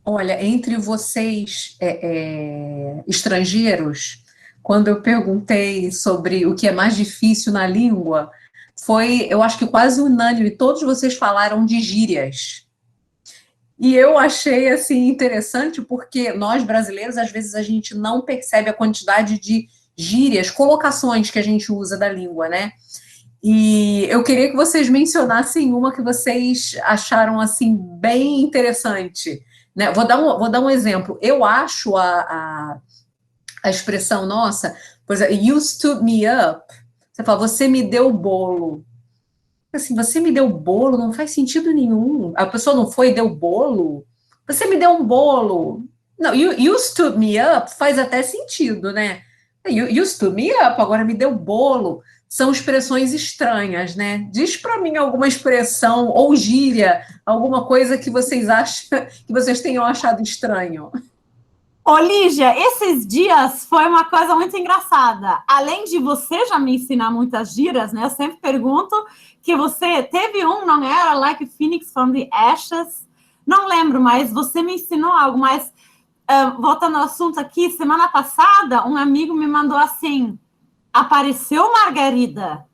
Olha, entre vocês estrangeiros, quando eu perguntei sobre o que é mais difícil na língua, foi, eu acho que quase unânime, todos vocês falaram de gírias. E eu achei, assim, interessante, porque nós, brasileiros, às vezes a gente não percebe a quantidade de gírias, colocações que a gente usa da língua, né? E eu queria que vocês mencionassem uma que vocês acharam, assim, bem interessante, né? Vou dar um exemplo. Eu acho a expressão nossa, por exemplo, you stood me up. Você fala, você me deu o bolo. Assim, você me deu o bolo, não faz sentido nenhum. A pessoa não foi e deu o bolo. Você me deu um bolo. Não, you stood me up faz até sentido, né? You stood me up, agora me deu o bolo. São expressões estranhas, né? Diz para mim alguma expressão ou gíria, alguma coisa que vocês acham, que vocês tenham achado estranho. Ô, Lígia, esses dias foi uma coisa muito engraçada. Além de você já me ensinar muitas gírias, né? Eu sempre pergunto que você teve não era like a phoenix from the ashes? Não lembro, mas você me ensinou algo. Mas, voltando ao assunto aqui, semana passada, um amigo me mandou assim, apareceu Margarida.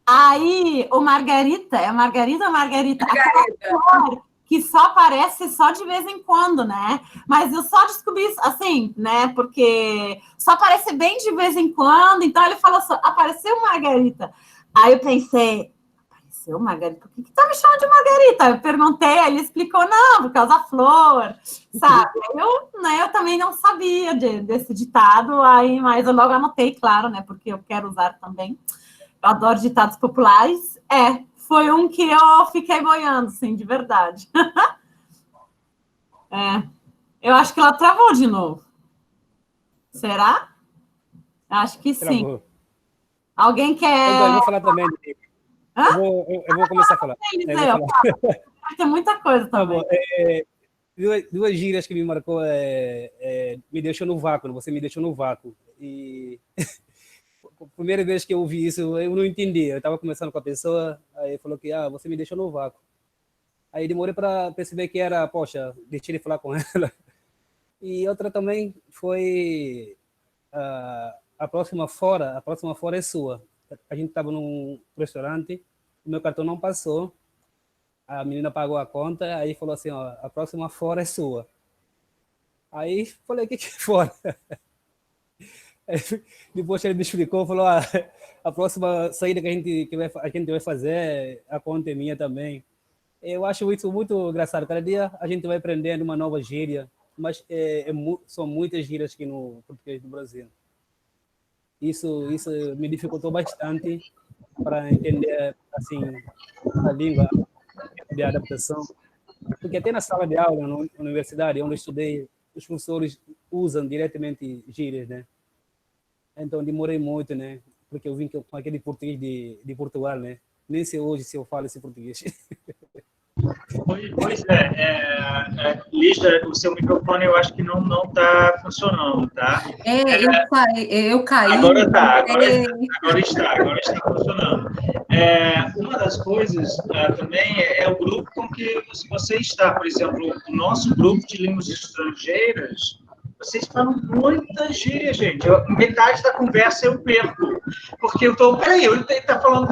Aí, o Margarita, é Margarida ou Margarita? Aquela flor que só aparece só de vez em quando, né? Mas eu só descobri isso, assim, né? Porque só aparece bem de vez em quando. Então, ele falou só, apareceu Margarita. Aí eu pensei, apareceu Margarita? Por que tá me chamando de Margarita? Eu perguntei, aí ele explicou, não, por causa da flor, sabe? Eu também não sabia desse ditado, aí, mas eu logo anotei, claro, né? Porque eu quero usar também. Eu adoro ditados populares. Foi um que eu fiquei boiando, sim, de verdade. Eu acho que ela travou de novo. Será? Acho que sim. Travou. Alguém quer... Eu vou falar também. Eu vou começar a falar. Tem muita coisa também. Tá bom. Duas gírias que me marcou me deixou no vácuo, você me deixou no vácuo. E... A primeira vez que eu ouvi isso, eu não entendi. Eu estava conversando com a pessoa, aí falou que você me deixou no vácuo. Aí demorei para perceber que era, poxa, deixei de falar com ela. E outra também foi a próxima fora é sua. A gente estava num restaurante, o meu cartão não passou, a menina pagou a conta, aí falou assim, a próxima fora é sua. Aí falei, o que é fora? Depois ele me explicou, falou, a próxima saída que a gente vai fazer, a conta é minha também. Eu acho isso muito engraçado. Cada dia a gente vai aprendendo uma nova gíria, mas são muitas gírias aqui no português do Brasil. Isso me dificultou bastante para entender assim, a língua de adaptação. Porque até na sala de aula, na universidade, onde eu estudei, os professores usam diretamente gírias, né? Então, demorei muito, né? Porque eu vim com aquele português de Portugal, né? Nem sei hoje se eu falo esse português. Pois Lígia, o seu microfone eu acho que não está funcionando, tá? Eu caí. Agora está funcionando. Uma das coisas também é o grupo com que você está. Por exemplo, o nosso grupo de línguas estrangeiras, vocês falam muita gíria, gente. Metade da conversa eu perco. Porque eu estou... Peraí, ele está falando...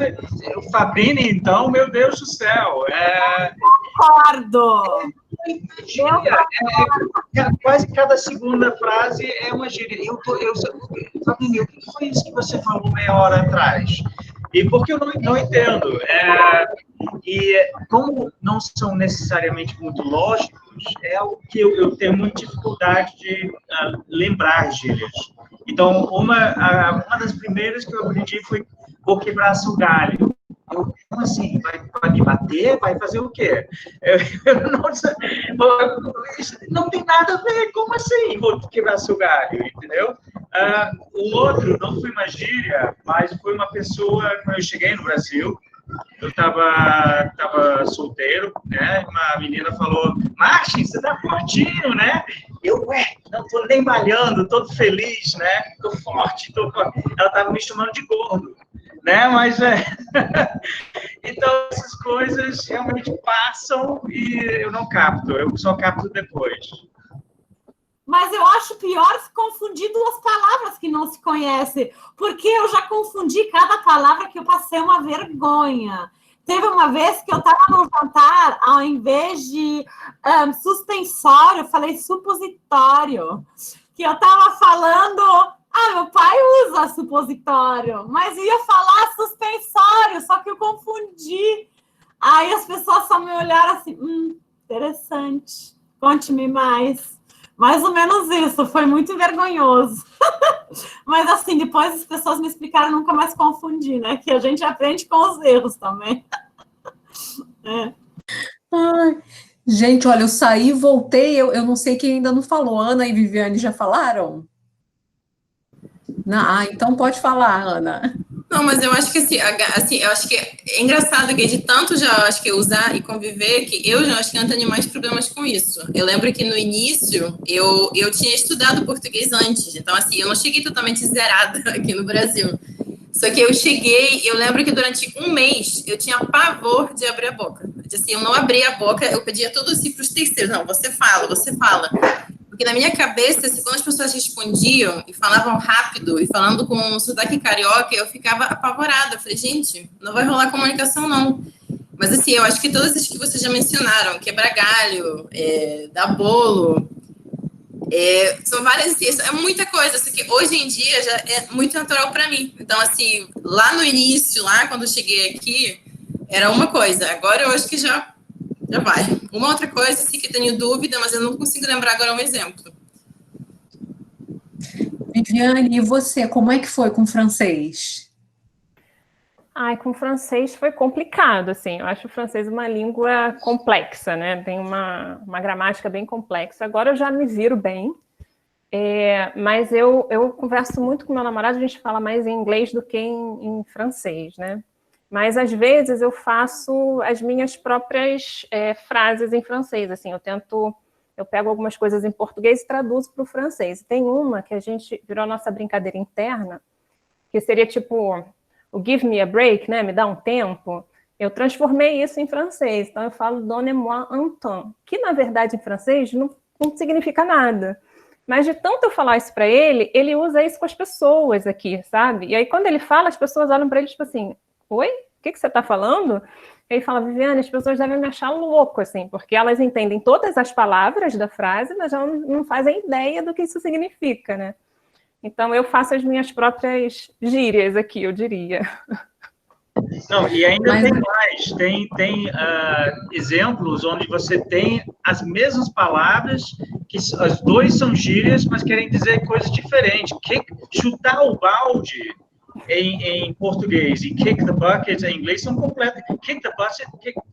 O Fabrini, então, meu Deus do céu. Concordo! Gíria, quase cada segunda frase é uma gíria. Fabinho, o que foi isso que você falou meia hora atrás? E porque eu não entendo. E como não são necessariamente muito lógicos, é algo que eu tenho muita dificuldade de lembrar gírias. Então, uma das primeiras que eu aprendi foi vou quebrar seu galho. Como assim? Vai me bater? Vai fazer o quê? Não tem nada a ver. Como assim? Vou quebrar seu galho, entendeu? O outro não foi uma gíria, mas foi uma pessoa, quando eu cheguei no Brasil, eu tava solteiro, né? Uma menina falou, Martin, você tá fortinho, né? Eu, não tô nem malhando, todo feliz, né? Tô forte, Ela tava me chamando de gordo, né? Mas, então, essas coisas realmente passam e eu não capto, eu só capto depois. Mas eu acho pior se confundir duas palavras que não se conhecem, porque eu já confundi cada palavra que eu passei uma vergonha. Teve uma vez que eu estava no jantar, ao invés de suspensório, eu falei supositório. Que eu estava falando, meu pai usa supositório, mas ia falar suspensório, só que eu confundi. Aí as pessoas só me olharam assim, interessante, conte-me mais. Mais ou menos isso, foi muito vergonhoso. Mas, assim, depois as pessoas me explicaram nunca mais confundir, né? Que a gente aprende com os erros também. Ai, gente, olha, eu saí, voltei, eu não sei quem ainda não falou. Ana e Viviane já falaram? Não, então pode falar, Ana. Não, mas eu acho que assim, eu acho que é engraçado que de tanto já acho que usar e conviver, que eu já acho que não tenho mais problemas com isso. Eu lembro que no início eu tinha estudado português antes, então assim, eu não cheguei totalmente zerada aqui no Brasil. Só que eu lembro que durante um mês eu tinha pavor de abrir a boca. Assim, eu não abria a boca, eu pedia tudo assim para os terceiros, não, você fala. Porque na minha cabeça, assim, quando as pessoas respondiam e falavam rápido e falando com um sotaque carioca, eu ficava apavorada. Eu falei, gente, não vai rolar comunicação, não. Mas, assim, eu acho que todas as que vocês já mencionaram, quebrar galho, dar bolo, são várias, assim, é muita coisa. Assim, que hoje em dia já é muito natural para mim. Então, assim, lá no início, quando eu cheguei aqui, era uma coisa. Agora eu acho que já vai. Uma outra coisa, assim, que tenho dúvida, mas eu não consigo lembrar agora um exemplo. Viviane, e você, como é que foi com o francês? Com o francês foi complicado, assim. Eu acho o francês uma língua complexa, né? Tem uma gramática bem complexa. Agora eu já me viro bem, mas eu converso muito com meu namorado, a gente fala mais em inglês do que em francês, né? Mas, às vezes, eu faço as minhas próprias frases em francês, assim, eu pego algumas coisas em português e traduzo para o francês. Tem uma que a gente virou a nossa brincadeira interna, que seria tipo, o give me a break, né, me dá um tempo. Eu transformei isso em francês, então eu falo donnez-moi un temps, que, na verdade, em francês não significa nada. Mas de tanto eu falar isso para ele, ele usa isso com as pessoas aqui, sabe? E aí, quando ele fala, as pessoas olham para ele, tipo assim, oi? O que você está falando? Ele fala, Viviane, as pessoas devem me achar louco, assim, porque elas entendem todas as palavras da frase, mas já não fazem ideia do que isso significa, né? Então, eu faço as minhas próprias gírias aqui, eu diria. Não, e ainda tem mais, tem exemplos onde você tem as mesmas palavras, que as duas são gírias, mas querem dizer coisas diferentes. Chutar o balde em português e kick the bucket em inglês são completos. Kick the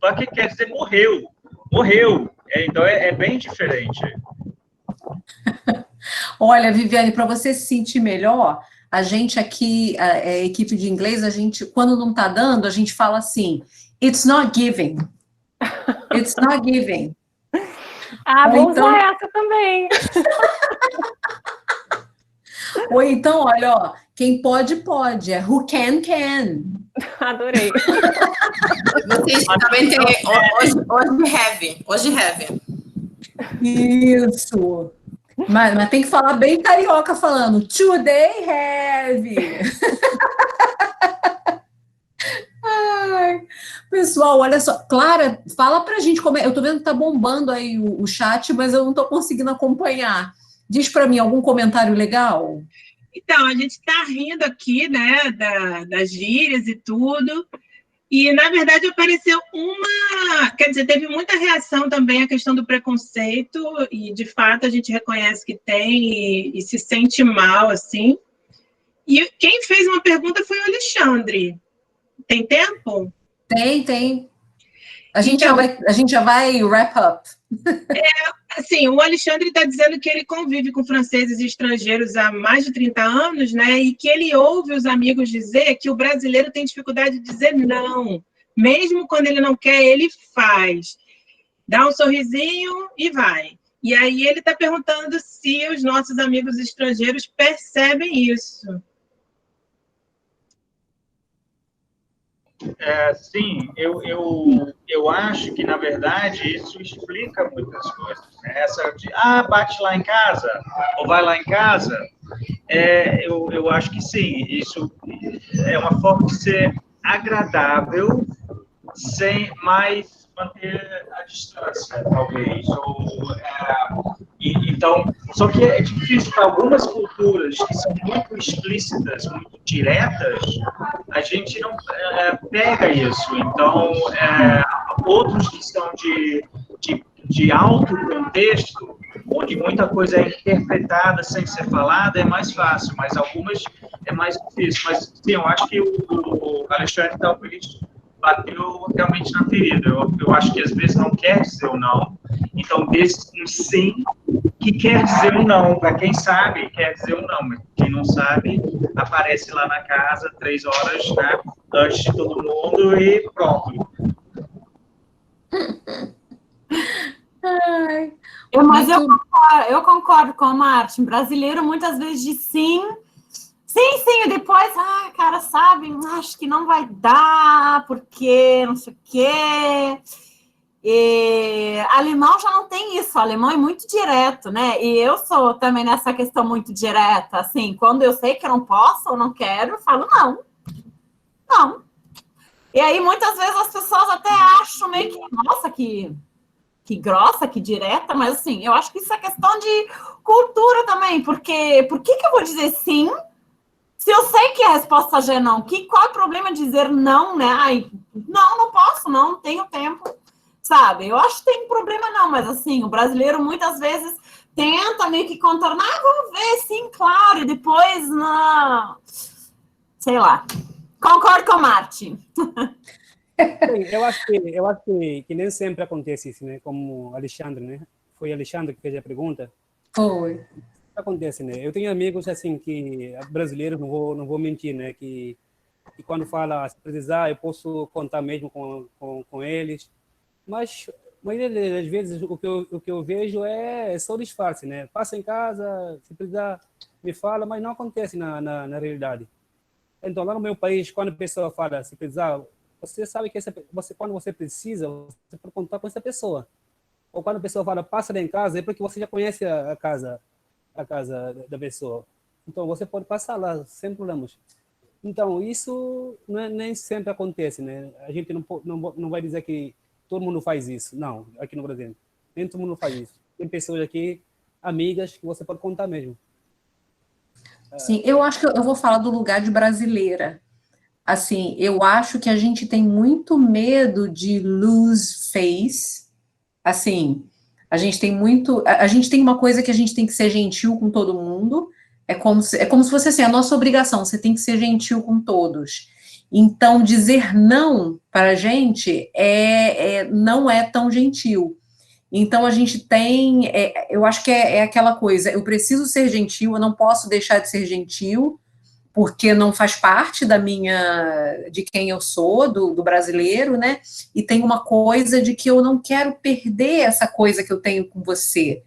bucket quer dizer morreu. Então é bem diferente. Olha, Viviane, para você se sentir melhor, a gente aqui, a equipe de inglês, a gente, quando não está dando, a gente fala assim, it's not giving. It's not giving. Vou usar essa também. Ou então, olha, ó, quem pode, pode. É who can, can. Adorei. Vocês também têm hoje have. Isso. Mas tem que falar bem carioca falando. Today have. Ai, pessoal, olha só. Clara, fala pra gente como é. Eu tô vendo que tá bombando aí o chat, mas eu não tô conseguindo acompanhar. Diz pra mim algum comentário legal? Então, a gente está rindo aqui, né, das gírias e tudo, e, na verdade, apareceu quer dizer, teve muita reação também à questão do preconceito, e, de fato, a gente reconhece que tem e se sente mal, assim. E quem fez uma pergunta foi o Alexandre. Tem tempo? Tem. A gente já vai wrap up. Assim, o Alexandre está dizendo que ele convive com franceses e estrangeiros há mais de 30 anos, né? E que ele ouve os amigos dizer que o brasileiro tem dificuldade de dizer não. Mesmo quando ele não quer, ele faz. Dá um sorrisinho e vai. E aí ele está perguntando se os nossos amigos estrangeiros percebem isso. Sim, eu acho que, na verdade, isso explica muitas coisas. Né? Essa de, bate lá em casa, ou vai lá em casa, eu acho que sim, isso é uma forma de ser agradável, sem mais manter a distância, talvez. Então, só que é difícil para algumas culturas que são muito explícitas, muito diretas, a gente não pega isso. Então, outros que são de alto contexto, onde muita coisa é interpretada sem ser falada, é mais fácil, mas algumas é mais difícil. Mas, sim, eu acho que o Alexandre talvez bateu realmente na ferida. Eu acho que às vezes não quer dizer o não, então desse um sim que quer dizer um não. Para quem sabe, quer dizer um não, mas quem não sabe, aparece lá na casa 3 horas, né, antes de todo mundo e pronto. Ai, Mas eu concordo com a Martin. Brasileiro muitas vezes diz sim, e depois, cara, sabe, acho que não vai dar, porque não sei o quê. E alemão já não tem isso, o alemão é muito direto, né? E eu sou também nessa questão muito direta, assim, quando eu sei que eu não posso ou não quero, eu falo não. E aí, muitas vezes, as pessoas até acham meio que, nossa, que grossa, que direta, mas assim, eu acho que isso é questão de cultura também, porque por que eu vou dizer sim se eu sei que a resposta já é não? Qual é o problema de dizer não, né? Não posso, não tenho tempo, sabe? Eu acho que tem problema não, mas assim, o brasileiro muitas vezes tenta meio que contornar, vamos ver, sim, claro, e depois, não, sei lá. Concordo com o Martin. Sim, eu acho que nem sempre acontece isso, né? Como Alexandre, né? Foi Alexandre que fez a pergunta. Foi. Acontece, né? Eu tenho amigos assim que brasileiros, não vou mentir, né? Que quando fala se precisar, eu posso contar mesmo com eles. Mas a maioria das vezes o que eu vejo é só disfarce, né? Passa em casa, se precisar, me fala, mas não acontece na realidade. Então, lá no meu país, quando a pessoa fala se precisar, você sabe que quando você precisa, você pode contar com essa pessoa. Ou quando a pessoa fala passa lá em casa, é porque você já conhece a casa da pessoa. Então, você pode passar lá, sem problemas. Então, isso nem sempre acontece, né? A gente não vai dizer que todo mundo faz isso. Não, aqui no Brasil. Nem todo mundo faz isso. Tem pessoas aqui, amigas, que você pode contar mesmo. Sim, eu acho que eu vou falar do lugar de brasileira. Assim, eu acho que a gente tem muito medo de lose face. Assim, a gente tem uma coisa que a gente tem que ser gentil com todo mundo. É como se fosse assim, a nossa obrigação, você tem que ser gentil com todos. Então, dizer não para a gente não é tão gentil. Então, a gente tem, eu acho que é aquela coisa, eu preciso ser gentil, eu não posso deixar de ser gentil, porque não faz parte de quem eu sou, do brasileiro, né? E tem uma coisa de que eu não quero perder essa coisa que eu tenho com você,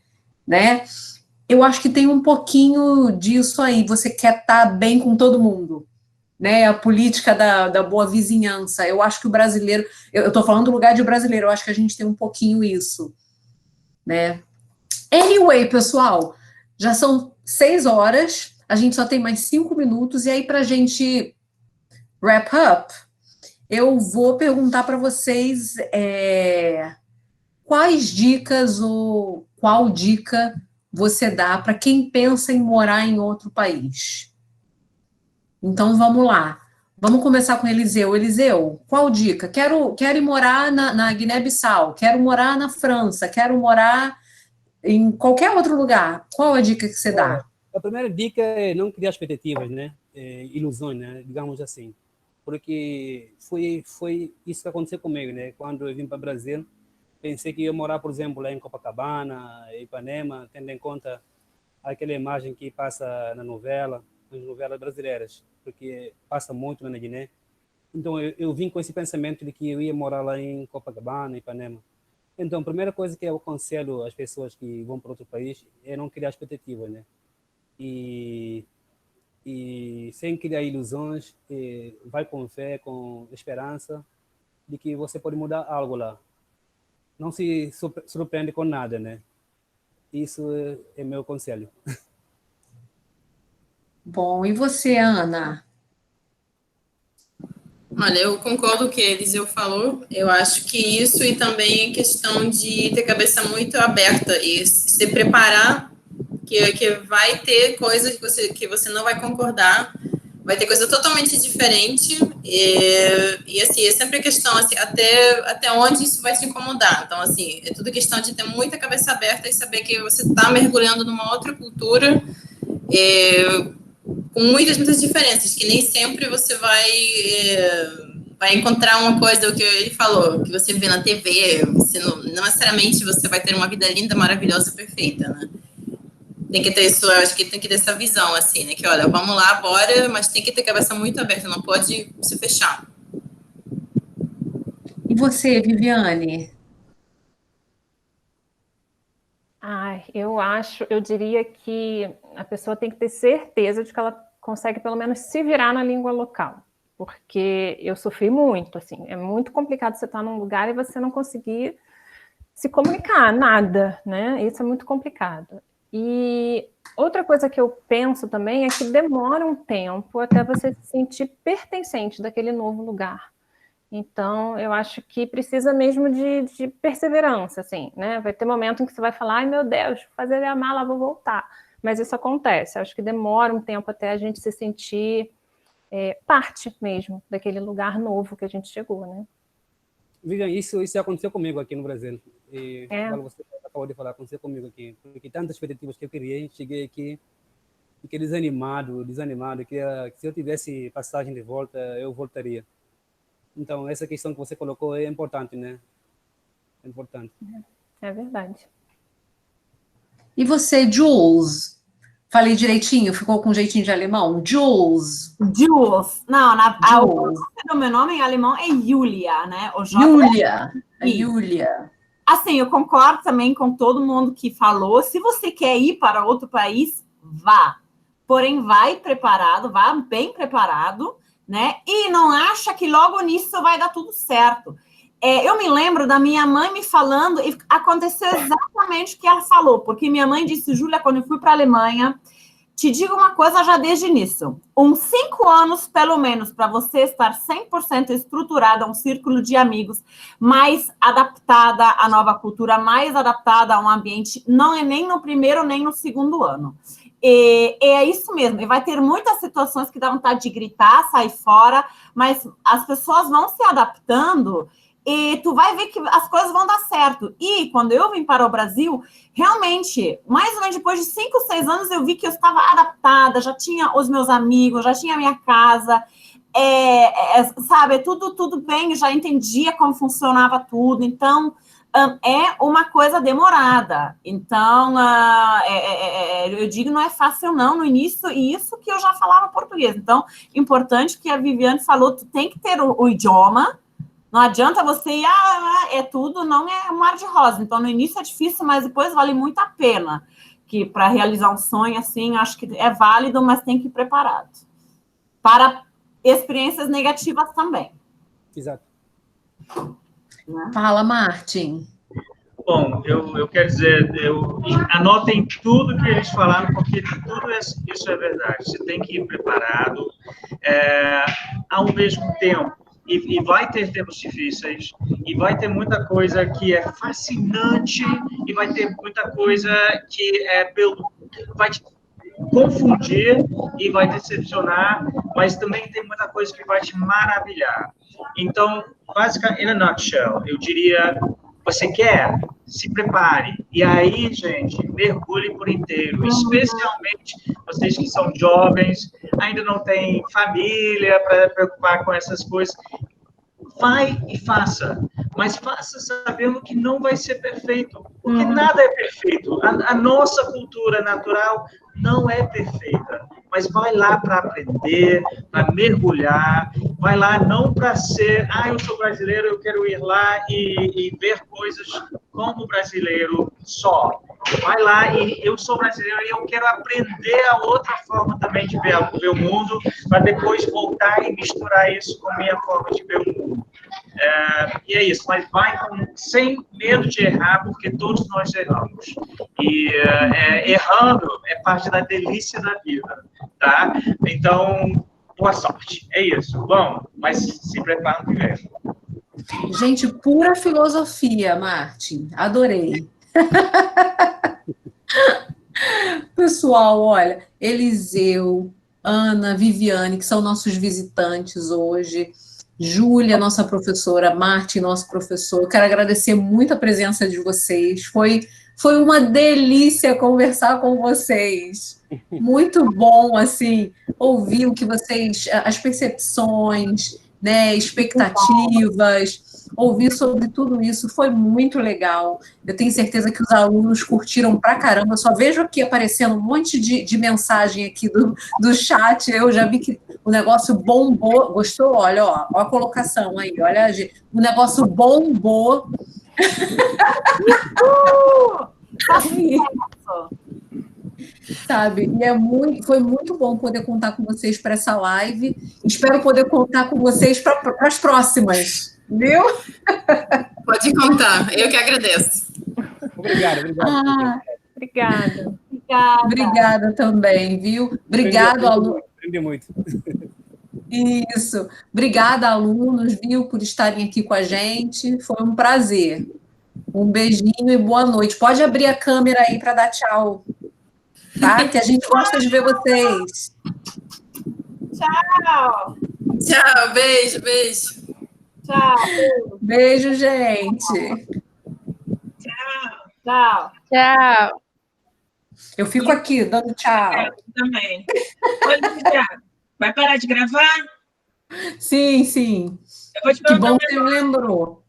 né? Eu acho que tem um pouquinho disso aí, você quer estar bem com todo mundo, né? A política da boa vizinhança. Eu acho que o brasileiro, eu estou falando do lugar de brasileiro, eu acho que a gente tem um pouquinho isso, né? Anyway, pessoal, já são 6 horas, a gente só tem mais 5 minutos, e aí para a gente wrap up, eu vou perguntar para vocês quais dicas ou qual dica você dá para quem pensa em morar em outro país. Então, vamos lá. Vamos começar com o Eliseu. Eliseu, qual dica? Quero ir morar na Guiné-Bissau, quero morar na França, quero morar em qualquer outro lugar. Qual a dica que você dá? A primeira dica é não criar expectativas, né? Ilusões, né? Digamos assim. Porque foi isso que aconteceu comigo, né? Quando eu vim para o Brasil, pensei que ia morar, por exemplo, lá em Copacabana, Ipanema, tendo em conta aquela imagem que passa nas novelas brasileiras, porque passa muito na Guiné. Então, eu vim com esse pensamento de que eu ia morar lá em Copacabana, Ipanema. Então, a primeira coisa que eu aconselho às pessoas que vão para outro país é não criar expectativas, né? E sem criar ilusões, vai com fé, com esperança de que você pode mudar algo lá. Não se surpreende com nada, né? Isso é meu conselho. Bom, e você, Ana? Olha, eu concordo com o que a Eliseu falou. Eu acho que isso e também a questão de ter cabeça muito aberta e se preparar, que vai ter coisas que você não vai concordar, vai ter coisa totalmente diferente e assim, é sempre a questão, assim, até onde isso vai te incomodar. Então, assim, é tudo questão de ter muita cabeça aberta e saber que você está mergulhando numa outra cultura, com muitas diferenças, que nem sempre você vai encontrar uma coisa, o que ele falou, que você vê na TV, você não necessariamente você vai ter uma vida linda, maravilhosa, perfeita, né? Tem que ter isso, eu acho que tem que ter essa visão, assim, né? Que, olha, vamos lá, bora, mas tem que ter cabeça muito aberta, não pode se fechar. E você, Viviane? Eu diria que a pessoa tem que ter certeza de que ela consegue pelo menos se virar na língua local, porque eu sofri muito, assim, é muito complicado você estar num lugar e você não conseguir se comunicar, nada, né? Isso é muito complicado. E outra coisa que eu penso também é que demora um tempo até você se sentir pertencente daquele novo lugar. Então, eu acho que precisa mesmo de perseverança, assim, né? Vai ter momento em que você vai falar, ai meu Deus, vou fazer a mala, vou voltar. Mas isso acontece, eu acho que demora um tempo até a gente se sentir parte mesmo daquele lugar novo que a gente chegou, né? Vivian, isso aconteceu comigo aqui no Brasil. E você acabou de falar, aconteceu comigo aqui. Porque tantas expectativas que eu criei, cheguei aqui, fiquei desanimado, que se eu tivesse passagem de volta, eu voltaria. Então, essa questão que você colocou é importante, né? É importante. É verdade. E você, Jules? Falei direitinho? Ficou com jeitinho de alemão? Jules. Jules. Não, Jules. O meu nome em alemão é Julia, né? Julia. Julia. Assim, eu concordo também com todo mundo que falou. Se você quer ir para outro país, vá. Porém, vai preparado, vá bem preparado, né? E não acha que logo nisso vai dar tudo certo. Eu me lembro da minha mãe me falando, e aconteceu exatamente o que ela falou, porque minha mãe disse, Júlia, quando eu fui para a Alemanha, te digo uma coisa já desde o início, uns 5 anos, pelo menos, para você estar 100% estruturada a um círculo de amigos, mais adaptada à nova cultura, mais adaptada a um ambiente, não é nem no primeiro, nem no segundo ano. E é isso mesmo, e vai ter muitas situações que dá vontade de gritar, sair fora, mas as pessoas vão se adaptando e tu vai ver que as coisas vão dar certo. E quando eu vim para o Brasil, realmente, mais ou menos depois de 5, 6 anos, eu vi que eu estava adaptada, já tinha os meus amigos, já tinha a minha casa, sabe, tudo bem, já entendia como funcionava tudo, então é uma coisa demorada. Então, eu digo, não é fácil não, no início, e isso que eu já falava português. Então, importante que a Viviane falou, tu tem que ter o idioma. Não adianta você ir, tudo, não é um mar de rosa. Então, no início é difícil, mas depois vale muito a pena. Que para realizar um sonho, assim, acho que é válido, mas tem que ir preparado. Para experiências negativas também. Exato. Fala, Martin. Bom, eu quero dizer, anotem tudo que eles falaram, porque tudo isso é verdade. Você tem que ir preparado. Ao mesmo tempo, e vai ter tempos difíceis, e vai ter muita coisa que é fascinante, e vai ter muita coisa que vai te confundir e vai decepcionar, mas também tem muita coisa que vai te maravilhar. Então, basicamente, in a nutshell, eu diria, você quer? Se prepare. E aí, gente, mergulhe por inteiro, especialmente vocês que são jovens, ainda não têm família para preocupar com essas coisas. Vai e faça, mas faça sabendo que não vai ser perfeito, porque nada é perfeito. A nossa cultura natural não é perfeita, mas vai lá para aprender, para mergulhar, vai lá não para ser, eu sou brasileiro, eu quero ir lá e ver coisas como brasileiro só. Vai lá e eu sou brasileiro e eu quero aprender a outra forma também de ver o mundo, para depois voltar e misturar isso com a minha forma de ver o mundo. E é isso, mas vai sem medo de errar, porque todos nós erramos. E errando é parte da delícia da vida, tá? Então, boa sorte. É isso. Bom, mas se prepara primeiro. Gente, pura filosofia, Martin. Adorei. Pessoal, olha, Eliseu, Ana, Viviane, que são nossos visitantes hoje, Júlia, nossa professora, Martin, nosso professor. Eu quero agradecer muito a presença de vocês. Foi uma delícia conversar com vocês. Muito bom, assim, ouvir o que vocês, as percepções, né, expectativas, ouvir sobre tudo isso, foi muito legal. Eu tenho certeza que os alunos curtiram pra caramba. Eu só vejo aqui aparecendo um monte de mensagem aqui do chat. Eu já vi que o negócio bombou. Gostou? Olha, ó a colocação aí. Olha, o negócio bombou. Sabe? E foi muito bom poder contar com vocês para essa live. Espero poder contar com vocês para as próximas. Viu? Pode contar, eu que agradeço. Obrigado. Obrigada. Obrigada também, viu? Obrigado, aluno. Aprendi muito. Isso. Obrigada, alunos, viu, por estarem aqui com a gente. Foi um prazer. Um beijinho e boa noite. Pode abrir a câmera aí para dar tchau, tá? Que a gente gosta de ver vocês. Tchau. Tchau, beijo. Tchau. Beijo, gente. Tchau. Eu fico aqui dando tchau. Eu também. Oi, Lívia, vai parar de gravar? Sim. Eu vou te Que perguntar bom que você me lembrou.